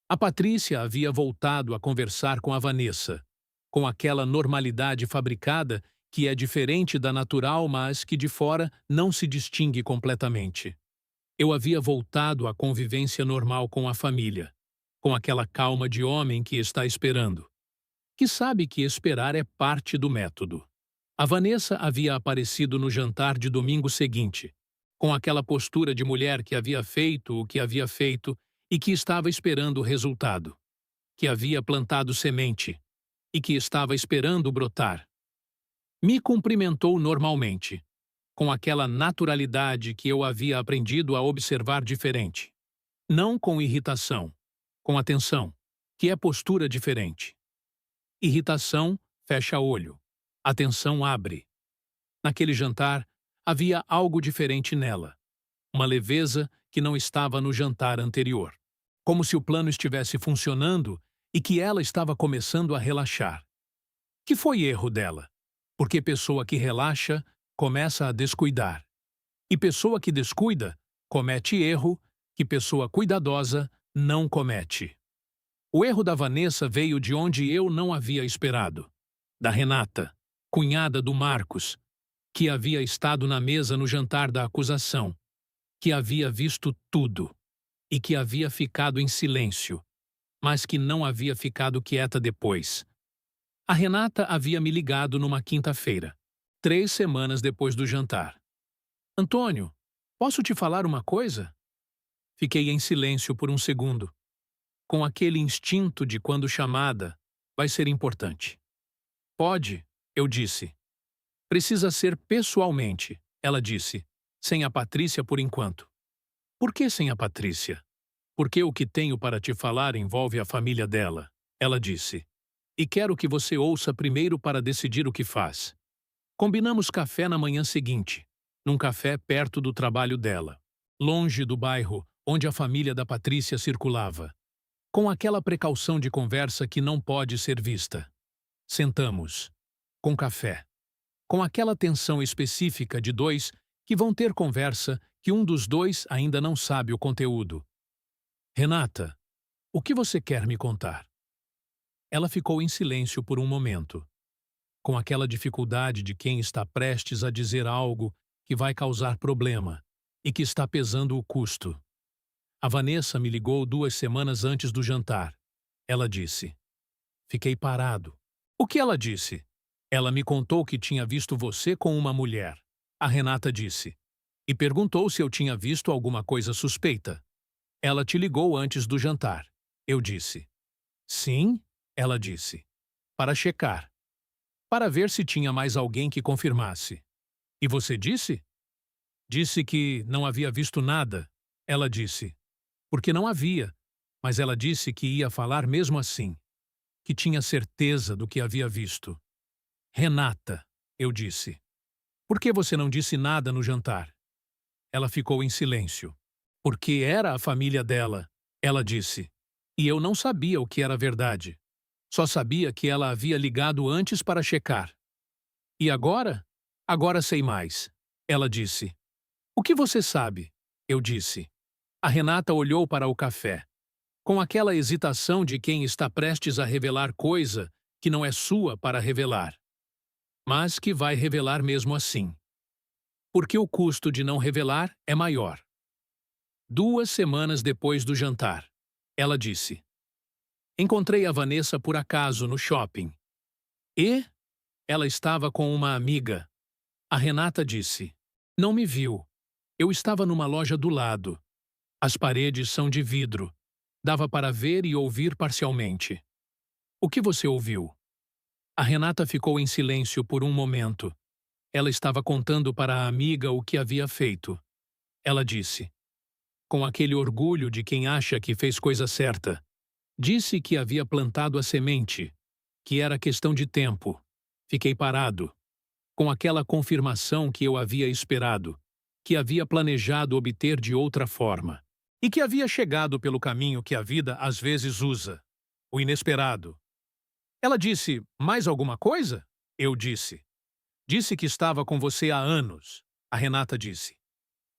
A Patrícia havia voltado a conversar com a Vanessa, com aquela normalidade fabricada que é diferente da natural, mas que de fora não se distingue completamente. Eu havia voltado à convivência normal com a família, com aquela calma de homem que está esperando, que sabe que esperar é parte do método. A Vanessa havia aparecido no jantar de domingo seguinte, com aquela postura de mulher que havia feito o que havia feito e que estava esperando o resultado, que havia plantado semente e que estava esperando brotar. Me cumprimentou normalmente, com aquela naturalidade que eu havia aprendido a observar diferente. Não com irritação, com atenção, que é postura diferente. Irritação fecha olho, atenção abre. Naquele jantar, havia algo diferente nela, uma leveza que não estava no jantar anterior. Como se o plano estivesse funcionando e que ela estava começando a relaxar. Que foi erro dela, porque pessoa que relaxa começa a descuidar. E pessoa que descuida comete erro que pessoa cuidadosa não comete. O erro da Vanessa veio de onde eu não havia esperado. Da Renata, cunhada do Marcos, que havia estado na mesa no jantar da acusação, que havia visto tudo e que havia ficado em silêncio, mas que não havia ficado quieta depois. A Renata havia me ligado numa quinta-feira, 3 semanas depois do jantar. Antônio, posso te falar uma coisa? Fiquei em silêncio por um segundo, com aquele instinto de quando chamada vai ser importante. Pode, eu disse. Precisa ser pessoalmente, ela disse, sem a Patrícia por enquanto. Por que sem a Patrícia? Porque o que tenho para te falar envolve a família dela, ela disse. E quero que você ouça primeiro para decidir o que faz. Combinamos café na manhã seguinte, num café perto do trabalho dela, longe do bairro onde a família da Patrícia circulava, com aquela precaução de conversa que não pode ser vista. Sentamos, com café, com aquela tensão específica de dois que vão ter conversa que um dos dois ainda não sabe o conteúdo. Renata, o que você quer me contar? Ela ficou em silêncio por um momento, com aquela dificuldade de quem está prestes a dizer algo que vai causar problema e que está pesando o custo. A Vanessa me ligou 2 semanas antes do jantar. Ela disse. Fiquei parado. O que ela disse? Ela me contou que tinha visto você com uma mulher. A Renata disse. e perguntou se eu tinha visto alguma coisa suspeita. Ela te ligou antes do jantar. Eu disse. Sim, ela disse. Para checar. Para ver se tinha mais alguém que confirmasse. E você disse? Disse que não havia visto nada. Ela disse. Porque não havia. Mas ela disse que ia falar mesmo assim. Que tinha certeza do que havia visto. Renata, eu disse. Por que você não disse nada no jantar? Ela ficou em silêncio. Porque era a família dela, ela disse. E eu não sabia o que era verdade. Só sabia que ela havia ligado antes para checar. E agora? Agora sei mais. Ela disse. O que você sabe? Eu disse. A Renata olhou para o café. Com aquela hesitação de quem está prestes a revelar coisa que não é sua para revelar. Mas que vai revelar mesmo assim. Porque o custo de não revelar é maior. 2 semanas depois do jantar, ela disse. Encontrei a Vanessa por acaso no shopping. E? Ela estava com uma amiga. A Renata disse. Não me viu. Eu estava numa loja do lado. As paredes são de vidro. Dava para ver e ouvir parcialmente. O que você ouviu? A Renata ficou em silêncio por um momento. Ela estava contando para a amiga o que havia feito. Ela disse, com aquele orgulho de quem acha que fez coisa certa. Disse que havia plantado a semente, que era questão de tempo. Fiquei parado, com aquela confirmação que eu havia esperado, que havia planejado obter de outra forma, e que havia chegado pelo caminho que a vida às vezes usa, o inesperado. Ela disse, mais alguma coisa? Eu disse. Disse que estava com você há anos, a Renata disse.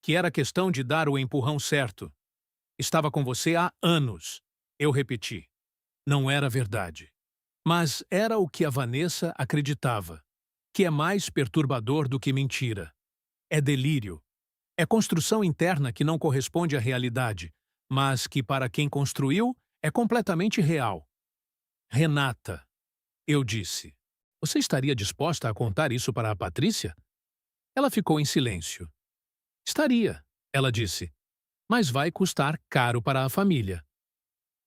Que era questão de dar o empurrão certo. Estava com você há anos, eu repeti. Não era verdade. Mas era o que a Vanessa acreditava, que é mais perturbador do que mentira. É delírio. É construção interna que não corresponde à realidade, mas que para quem construiu é completamente real. Renata, eu disse. Você estaria disposta a contar isso para a Patrícia? Ela ficou em silêncio. Estaria, ela disse. Mas vai custar caro para a família.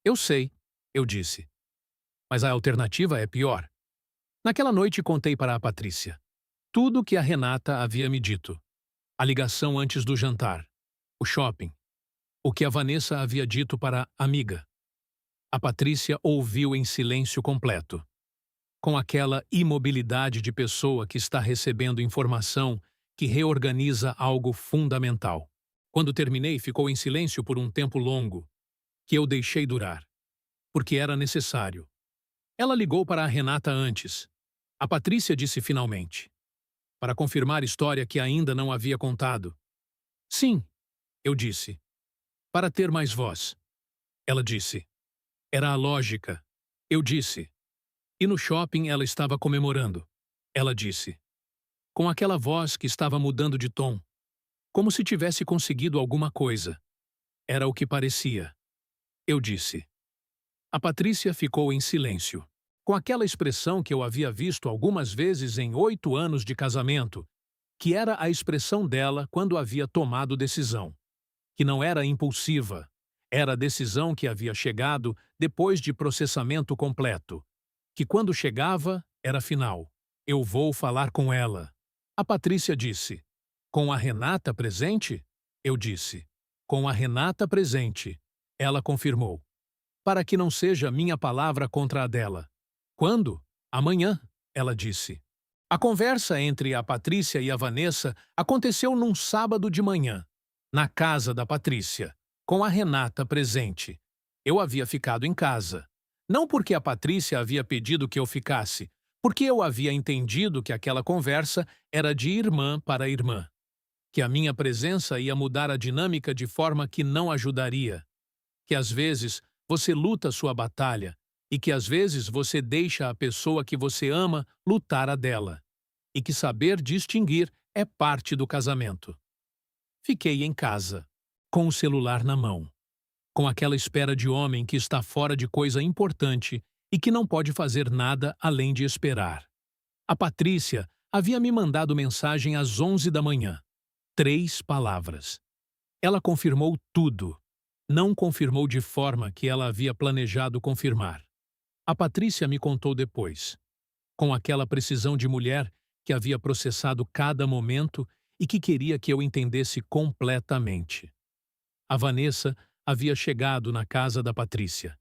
Eu sei, eu disse. Mas a alternativa é pior. Naquela noite contei para a Patrícia tudo o que a Renata havia me dito. A ligação antes do jantar. O shopping. O que a Vanessa havia dito para a amiga. A Patrícia ouviu em silêncio completo. Com aquela imobilidade de pessoa que está recebendo informação que reorganiza algo fundamental. Quando terminei, ficou em silêncio por um tempo longo, que eu deixei durar, porque era necessário. Ela ligou para a Renata antes. A Patrícia disse finalmente, para confirmar história que ainda não havia contado. Sim, eu disse, para ter mais voz. Ela disse. Era a lógica. Eu disse. E no shopping ela estava comemorando. Ela disse. Com aquela voz que estava mudando de tom. Como se tivesse conseguido alguma coisa. Era o que parecia. Eu disse. A Patrícia ficou em silêncio. Com aquela expressão que eu havia visto algumas vezes em 8 anos de casamento, que era a expressão dela quando havia tomado decisão. Que não era impulsiva. Era a decisão que havia chegado depois de processamento completo. Que quando chegava, era final. Eu vou falar com ela. A Patrícia disse. Com a Renata presente? Eu disse. Com a Renata presente. Ela confirmou. Para que não seja minha palavra contra a dela. Quando? Amanhã, ela disse. A conversa entre a Patrícia e a Vanessa aconteceu num sábado de manhã, na casa da Patrícia, com a Renata presente. Eu havia ficado em casa. Não porque a Patrícia havia pedido que eu ficasse, porque eu havia entendido que aquela conversa era de irmã para irmã. Que a minha presença ia mudar a dinâmica de forma que não ajudaria. Que às vezes você luta sua batalha e que às vezes você deixa a pessoa que você ama lutar a dela. E que saber distinguir é parte do casamento. Fiquei em casa, com o celular na mão, com aquela espera de homem que está fora de coisa importante e que não pode fazer nada além de esperar. A Patrícia havia me mandado mensagem às 11 da manhã. 3 palavras. Ela confirmou tudo. Não confirmou de forma que ela havia planejado confirmar. A Patrícia me contou depois, com aquela precisão de mulher que havia processado cada momento e que queria que eu entendesse completamente. A Vanessa havia chegado na casa da Patrícia,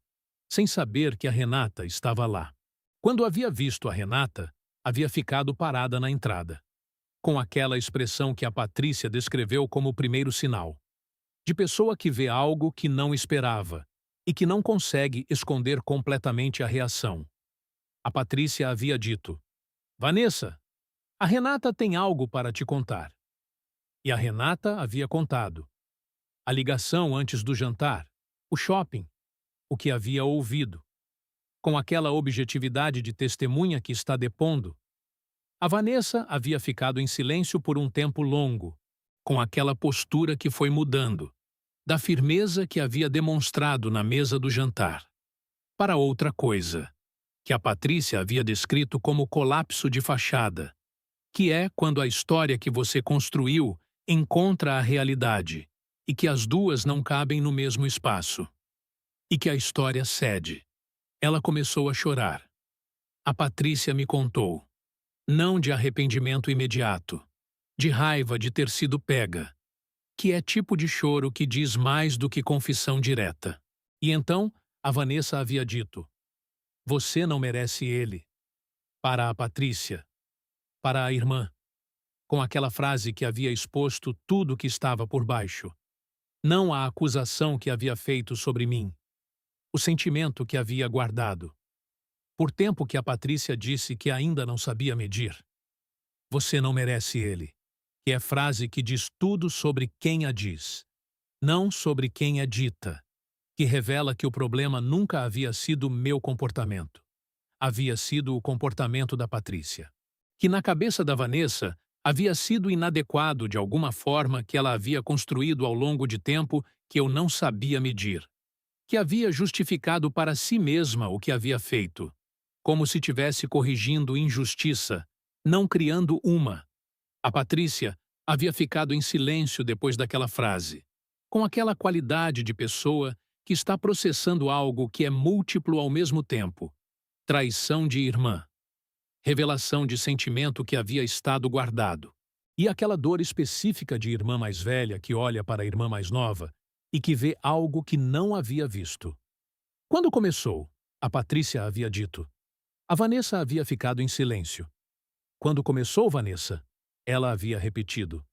sem saber que a Renata estava lá. Quando havia visto a Renata, havia ficado parada na entrada, com aquela expressão que a Patrícia descreveu como o primeiro sinal, de pessoa que vê algo que não esperava e que não consegue esconder completamente a reação. A Patrícia havia dito: Vanessa, a Renata tem algo para te contar. E a Renata havia contado. A ligação antes do jantar, o shopping, o que havia ouvido. Com aquela objetividade de testemunha que está depondo. A Vanessa havia ficado em silêncio por um tempo longo, com aquela postura que foi mudando, da firmeza que havia demonstrado na mesa do jantar, para outra coisa, que a Patrícia havia descrito como colapso de fachada, que é quando a história que você construiu encontra a realidade e que as duas não cabem no mesmo espaço. E que a história cede. Ela começou a chorar. A Patrícia me contou, não de arrependimento imediato, de raiva de ter sido pega, que é tipo de choro que diz mais do que confissão direta. E então, a Vanessa havia dito, você não merece ele. Para a Patrícia, para a irmã, com aquela frase que havia exposto tudo o que estava por baixo. Não a acusação que havia feito sobre mim, o sentimento que havia guardado. Por tempo que a Patrícia disse que ainda não sabia medir. Você não merece ele, que é frase que diz tudo sobre quem a diz, não sobre quem é dita, que revela que o problema nunca havia sido meu comportamento. Havia sido o comportamento da Patrícia. Que na cabeça da Vanessa havia sido inadequado de alguma forma que ela havia construído ao longo de tempo que eu não sabia medir. Que havia justificado para si mesma o que havia feito, como se tivesse corrigindo injustiça, não criando uma. A Patrícia havia ficado em silêncio depois daquela frase, com aquela qualidade de pessoa que está processando algo que é múltiplo ao mesmo tempo. Traição de irmã. Revelação de sentimento que havia estado guardado. E aquela dor específica de irmã mais velha que olha para a irmã mais nova e que vê algo que não havia visto. Quando começou, a Patrícia havia dito. A Vanessa havia ficado em silêncio. Quando começou, Vanessa, ela havia repetido.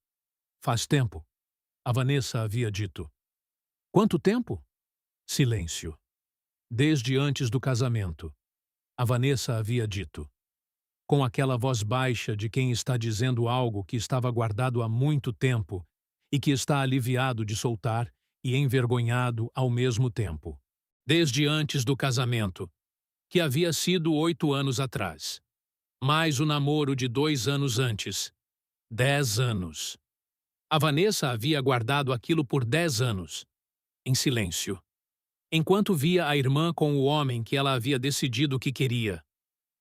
Faz tempo. A Vanessa havia dito. Quanto tempo? Silêncio. Desde antes do casamento. A Vanessa havia dito. Com aquela voz baixa de quem está dizendo algo que estava guardado há muito tempo e que está aliviado de soltar e envergonhado ao mesmo tempo. Desde antes do casamento, que havia sido 8 anos atrás. Mais o namoro de 2 anos antes. 10 anos. A Vanessa havia guardado aquilo por 10 anos, em silêncio, enquanto via a irmã com o homem que ela havia decidido que queria,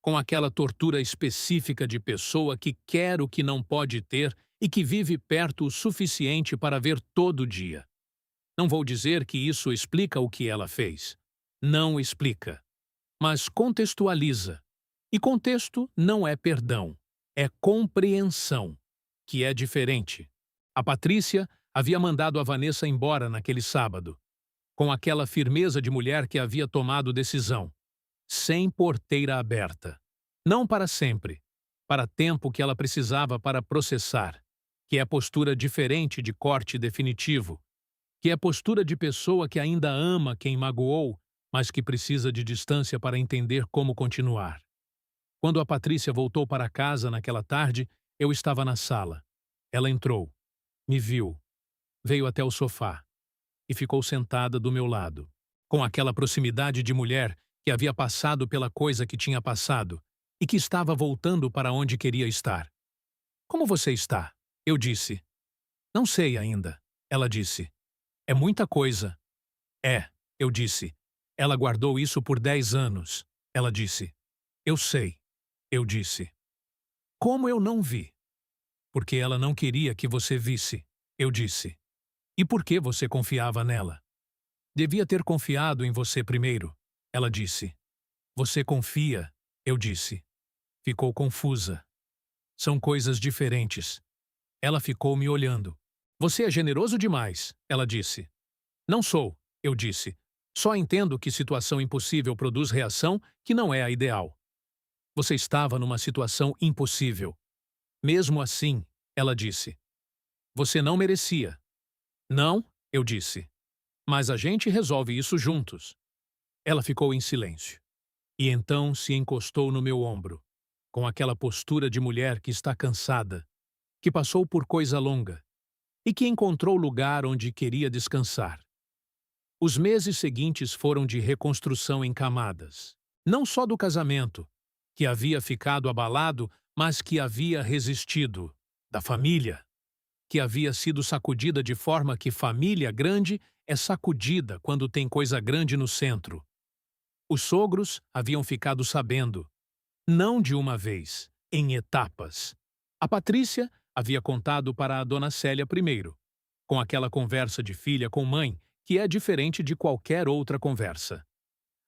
com aquela tortura específica de pessoa que quer o que não pode ter e que vive perto o suficiente para ver todo dia. Não vou dizer que isso explica o que ela fez. Não explica. Mas contextualiza. E contexto não é perdão, é compreensão, que é diferente. A Patrícia havia mandado a Vanessa embora naquele sábado, com aquela firmeza de mulher que havia tomado decisão, sem porteira aberta. Não para sempre, para tempo que ela precisava para processar, que é postura diferente de corte definitivo, que é postura de pessoa que ainda ama quem magoou, mas que precisa de distância para entender como continuar. Quando a Patrícia voltou para casa naquela tarde, eu estava na sala. Ela entrou, me viu, veio até o sofá e ficou sentada do meu lado, com aquela proximidade de mulher que havia passado pela coisa que tinha passado e que estava voltando para onde queria estar. Como você está? Eu disse. Não sei ainda, ela disse. É muita coisa. É, eu disse. Ela guardou isso por 10 anos, ela disse. Eu sei, eu disse. Como eu não vi? Porque ela não queria que você visse. eu disse. E por que você confiava nela? Devia ter confiado em você primeiro, ela disse. Você confia, eu disse. Ficou confusa. São coisas diferentes. Ela ficou me olhando. Você é generoso demais, ela disse. Não sou, eu disse. Só entendo que situação impossível produz reação que não é a ideal. Você estava numa situação impossível. Mesmo assim, ela disse. Você não merecia. Não, eu disse. Mas a gente resolve isso juntos. Ela ficou em silêncio. E então se encostou no meu ombro, com aquela postura de mulher que está cansada, que passou por coisa longa e que encontrou lugar onde queria descansar. Os meses seguintes foram de reconstrução em camadas. Não só do casamento, que havia ficado abalado, mas que havia resistido. Da família, que havia sido sacudida de forma que família grande é sacudida quando tem coisa grande no centro. Os sogros haviam ficado sabendo. Não de uma vez, em etapas. A Patrícia havia contado para a dona Célia primeiro, com aquela conversa de filha com mãe, que é diferente de qualquer outra conversa.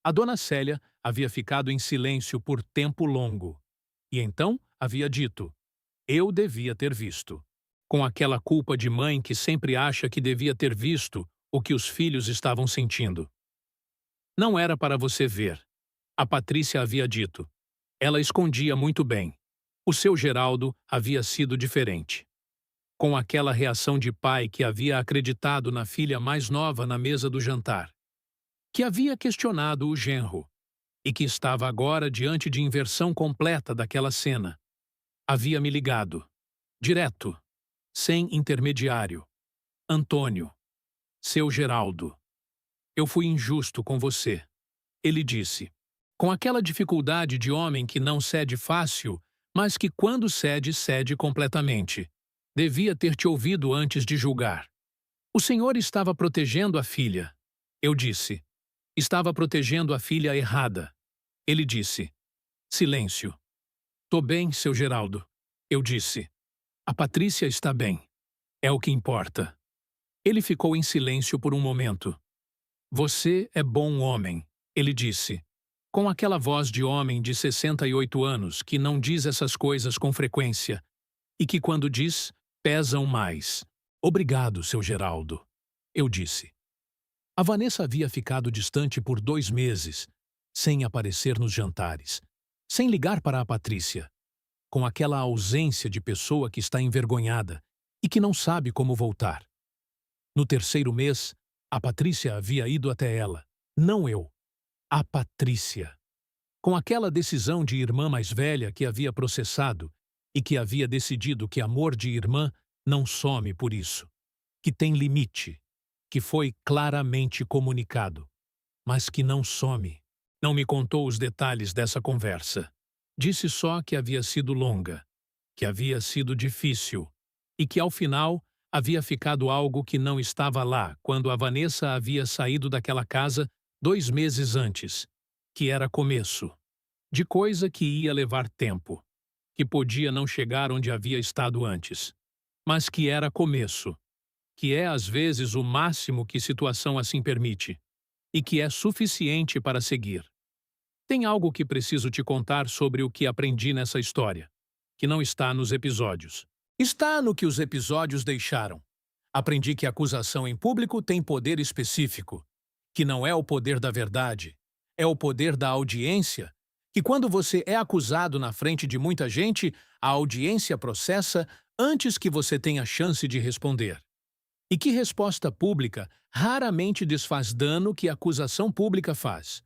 A dona Célia havia ficado em silêncio por tempo longo. E então havia dito: eu devia ter visto. Com aquela culpa de mãe que sempre acha que devia ter visto o que os filhos estavam sentindo. Não era para você ver. A Patrícia havia dito. Ela escondia muito bem. O seu Geraldo havia sido diferente. Com aquela reação de pai que havia acreditado na filha mais nova na mesa do jantar. Que havia questionado o genro. E que estava agora diante de inversão completa daquela cena. Havia me ligado. Direto. Sem intermediário. Antônio. Seu Geraldo. Eu fui injusto com você. Ele disse. Com aquela dificuldade de homem que não cede fácil, mas que quando cede, cede completamente. Devia ter te ouvido antes de julgar. O senhor estava protegendo a filha. Eu disse. Estava protegendo a filha errada. Ele disse. Silêncio. Tô bem, seu Geraldo. Eu disse. A Patrícia está bem. É o que importa. Ele ficou em silêncio por um momento. Você é bom homem, ele disse. Com aquela voz de homem de 68 anos que não diz essas coisas com frequência e que, quando diz, pesam mais. Obrigado, seu Geraldo, eu disse. A Vanessa havia ficado distante por 2 meses, sem aparecer nos jantares, sem ligar para a Patrícia, com aquela ausência de pessoa que está envergonhada e que não sabe como voltar. No 3º mês, a Patrícia havia ido até ela, não eu. A Patrícia. Com aquela decisão de irmã mais velha que havia processado e que havia decidido que amor de irmã não some por isso, que tem limite, que foi claramente comunicado, mas que não some. Não me contou os detalhes dessa conversa. Disse só que havia sido longa, que havia sido difícil e que, ao final, havia ficado algo que não estava lá quando a Vanessa havia saído daquela casa 2 meses antes, que era começo, de coisa que ia levar tempo, que podia não chegar onde havia estado antes, mas que era começo, que é às vezes o máximo que situação assim permite, e que é suficiente para seguir. Tem algo que preciso te contar sobre o que aprendi nessa história, que não está nos episódios. Está no que os episódios deixaram. Aprendi que a acusação em público tem poder específico, que não é o poder da verdade, é o poder da audiência, que quando você é acusado na frente de muita gente, a audiência processa antes que você tenha chance de responder. E que resposta pública raramente desfaz dano que a acusação pública faz,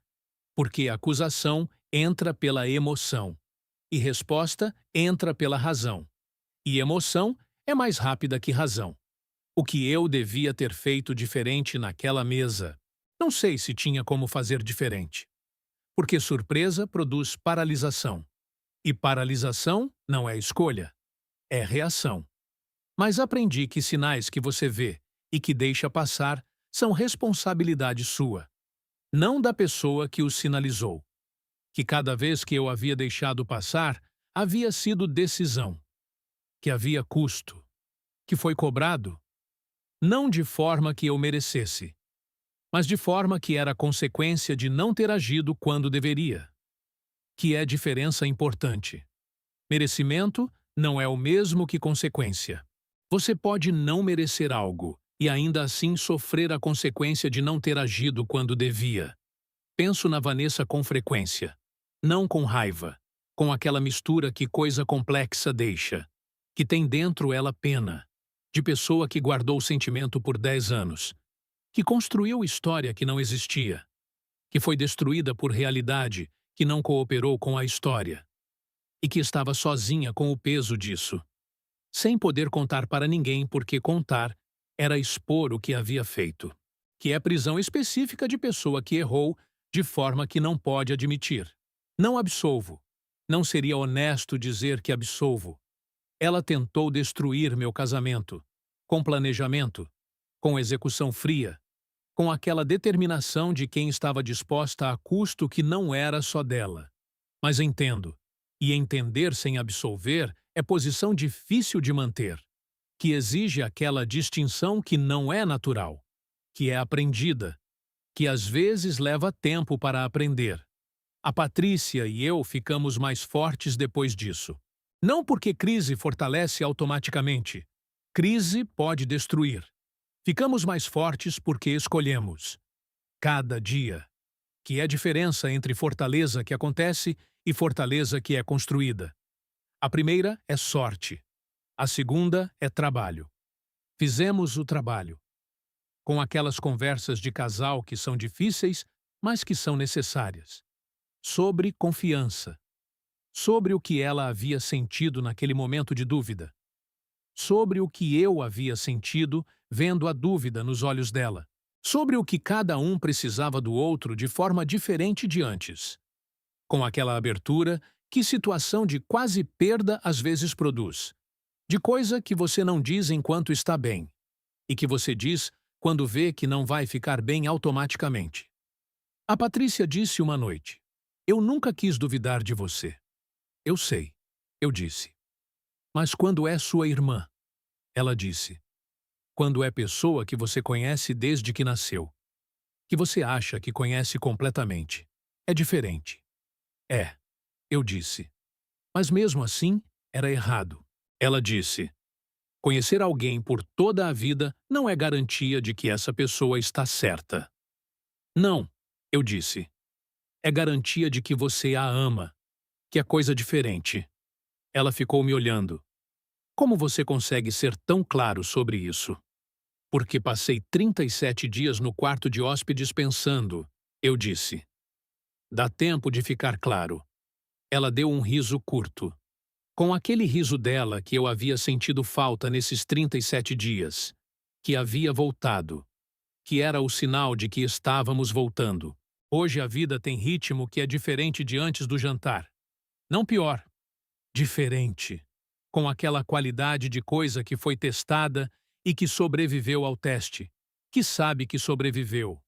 porque a acusação entra pela emoção, e resposta entra pela razão. E emoção é mais rápida que razão. O que eu devia ter feito diferente naquela mesa? Não sei se tinha como fazer diferente. Porque surpresa produz paralisação. E paralisação não é escolha, é reação. Mas aprendi que sinais que você vê e que deixa passar são responsabilidade sua, não da pessoa que os sinalizou. Que cada vez que eu havia deixado passar, havia sido decisão. Que havia custo. Que foi cobrado. Não de forma que eu merecesse, mas de forma que era consequência de não ter agido quando deveria. Que é diferença importante. Merecimento não é o mesmo que consequência. Você pode não merecer algo e ainda assim sofrer a consequência de não ter agido quando devia. Penso na Vanessa com frequência. Não com raiva, com aquela mistura que coisa complexa deixa, que tem dentro ela pena, de pessoa que guardou o sentimento por 10 anos, que construiu história que não existia, que foi destruída por realidade que não cooperou com a história, e que estava sozinha com o peso disso, sem poder contar para ninguém porque contar era expor o que havia feito, que é prisão específica de pessoa que errou de forma que não pode admitir. Não absolvo. Não seria honesto dizer que absolvo. Ela tentou destruir meu casamento, com planejamento, com execução fria, com aquela determinação de quem estava disposta a custo que não era só dela. Mas entendo. E entender sem absolver é posição difícil de manter, que exige aquela distinção que não é natural, que é aprendida, que às vezes leva tempo para aprender. A Patrícia e eu ficamos mais fortes depois disso. Não porque crise fortalece automaticamente. Crise pode destruir. Ficamos mais fortes porque escolhemos. Cada dia. Que é a diferença entre fortaleza que acontece e fortaleza que é construída. A primeira é sorte. A segunda é trabalho. Fizemos o trabalho. Com aquelas conversas de casal que são difíceis, mas que são necessárias. Sobre confiança. Sobre o que ela havia sentido naquele momento de dúvida. Sobre o que eu havia sentido vendo a dúvida nos olhos dela. Sobre o que cada um precisava do outro de forma diferente de antes. Com aquela abertura que situação de quase perda às vezes produz. De coisa que você não diz enquanto está bem. E que você diz quando vê que não vai ficar bem automaticamente. A Patrícia disse uma noite: "Eu nunca quis duvidar de você." "Eu sei", eu disse. "Mas quando é sua irmã?" Ela disse. "Quando é pessoa que você conhece desde que nasceu. Que você acha que conhece completamente. É diferente." "É", eu disse. "Mas mesmo assim, era errado." Ela disse. "Conhecer alguém por toda a vida não é garantia de que essa pessoa está certa." "Não", eu disse. "É garantia de que você a ama, que é coisa diferente." Ela ficou me olhando. "Como você consegue ser tão claro sobre isso?" "Porque passei 37 dias no quarto de hóspedes pensando", eu disse. "Dá tempo de ficar claro." Ela deu um riso curto. Com aquele riso dela que eu havia sentido falta nesses 37 dias. Que havia voltado. Que era o sinal de que estávamos voltando. Hoje a vida tem ritmo que é diferente de antes do jantar. Não pior. Diferente. Com aquela qualidade de coisa que foi testada e que sobreviveu ao teste. Que sabe que sobreviveu.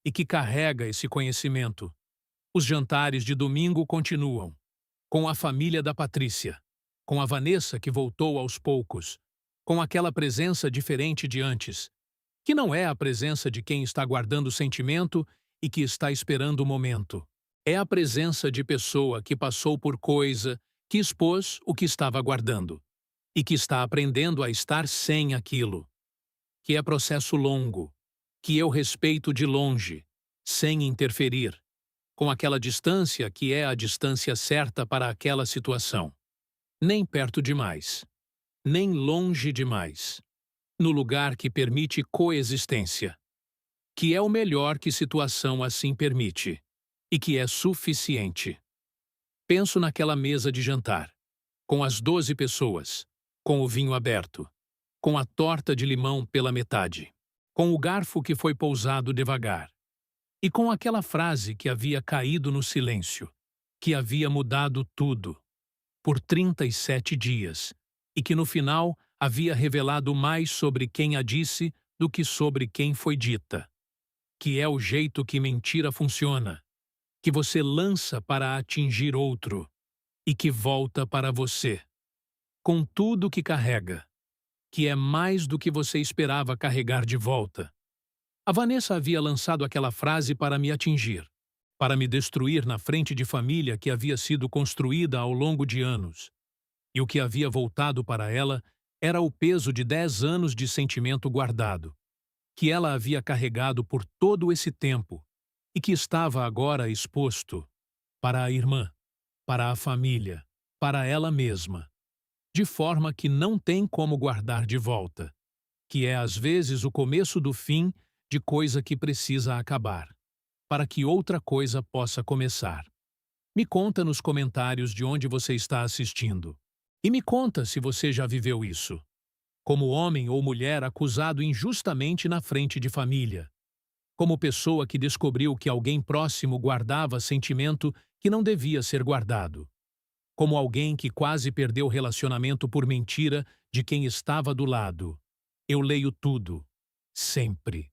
E que carrega esse conhecimento. Os jantares de domingo continuam. Com a família da Patrícia. Com a Vanessa que voltou aos poucos. Com aquela presença diferente de antes. Que não é a presença de quem está guardando o sentimento e que está esperando o momento. É a presença de pessoa que passou por coisa, que expôs o que estava guardando. E que está aprendendo a estar sem aquilo. Que é processo longo. Que eu respeito de longe, sem interferir. Com aquela distância que é a distância certa para aquela situação. Nem perto demais. Nem longe demais. No lugar que permite coexistência. Que é o melhor que situação assim permite. E que é suficiente. Penso naquela mesa de jantar. Com as 12 pessoas. Com o vinho aberto. Com a torta de limão pela metade. Com o garfo que foi pousado devagar. E com aquela frase que havia caído no silêncio. Que havia mudado tudo. Por 37 dias. E que no final havia revelado mais sobre quem a disse do que sobre quem foi dita. Que é o jeito que mentira funciona. Que você lança para atingir outro. E que volta para você. Com tudo que carrega. que é mais do que você esperava carregar de volta. A Vanessa havia lançado aquela frase para me atingir, para me destruir na frente de família que havia sido construída ao longo de anos. E o que havia voltado para ela era o peso de 10 anos de sentimento guardado, que ela havia carregado por todo esse tempo e que estava agora exposto para a irmã, para a família, para ela mesma, de forma que não tem como guardar de volta, que é às vezes o começo do fim de coisa que precisa acabar, para que outra coisa possa começar. Me conta nos comentários de onde você está assistindo. E me conta se você já viveu isso. Como homem ou mulher acusado injustamente na frente de família. Como pessoa que descobriu que alguém próximo guardava sentimento que não devia ser guardado. Como alguém que quase perdeu o relacionamento por mentira de quem estava do lado. Eu leio tudo. Sempre.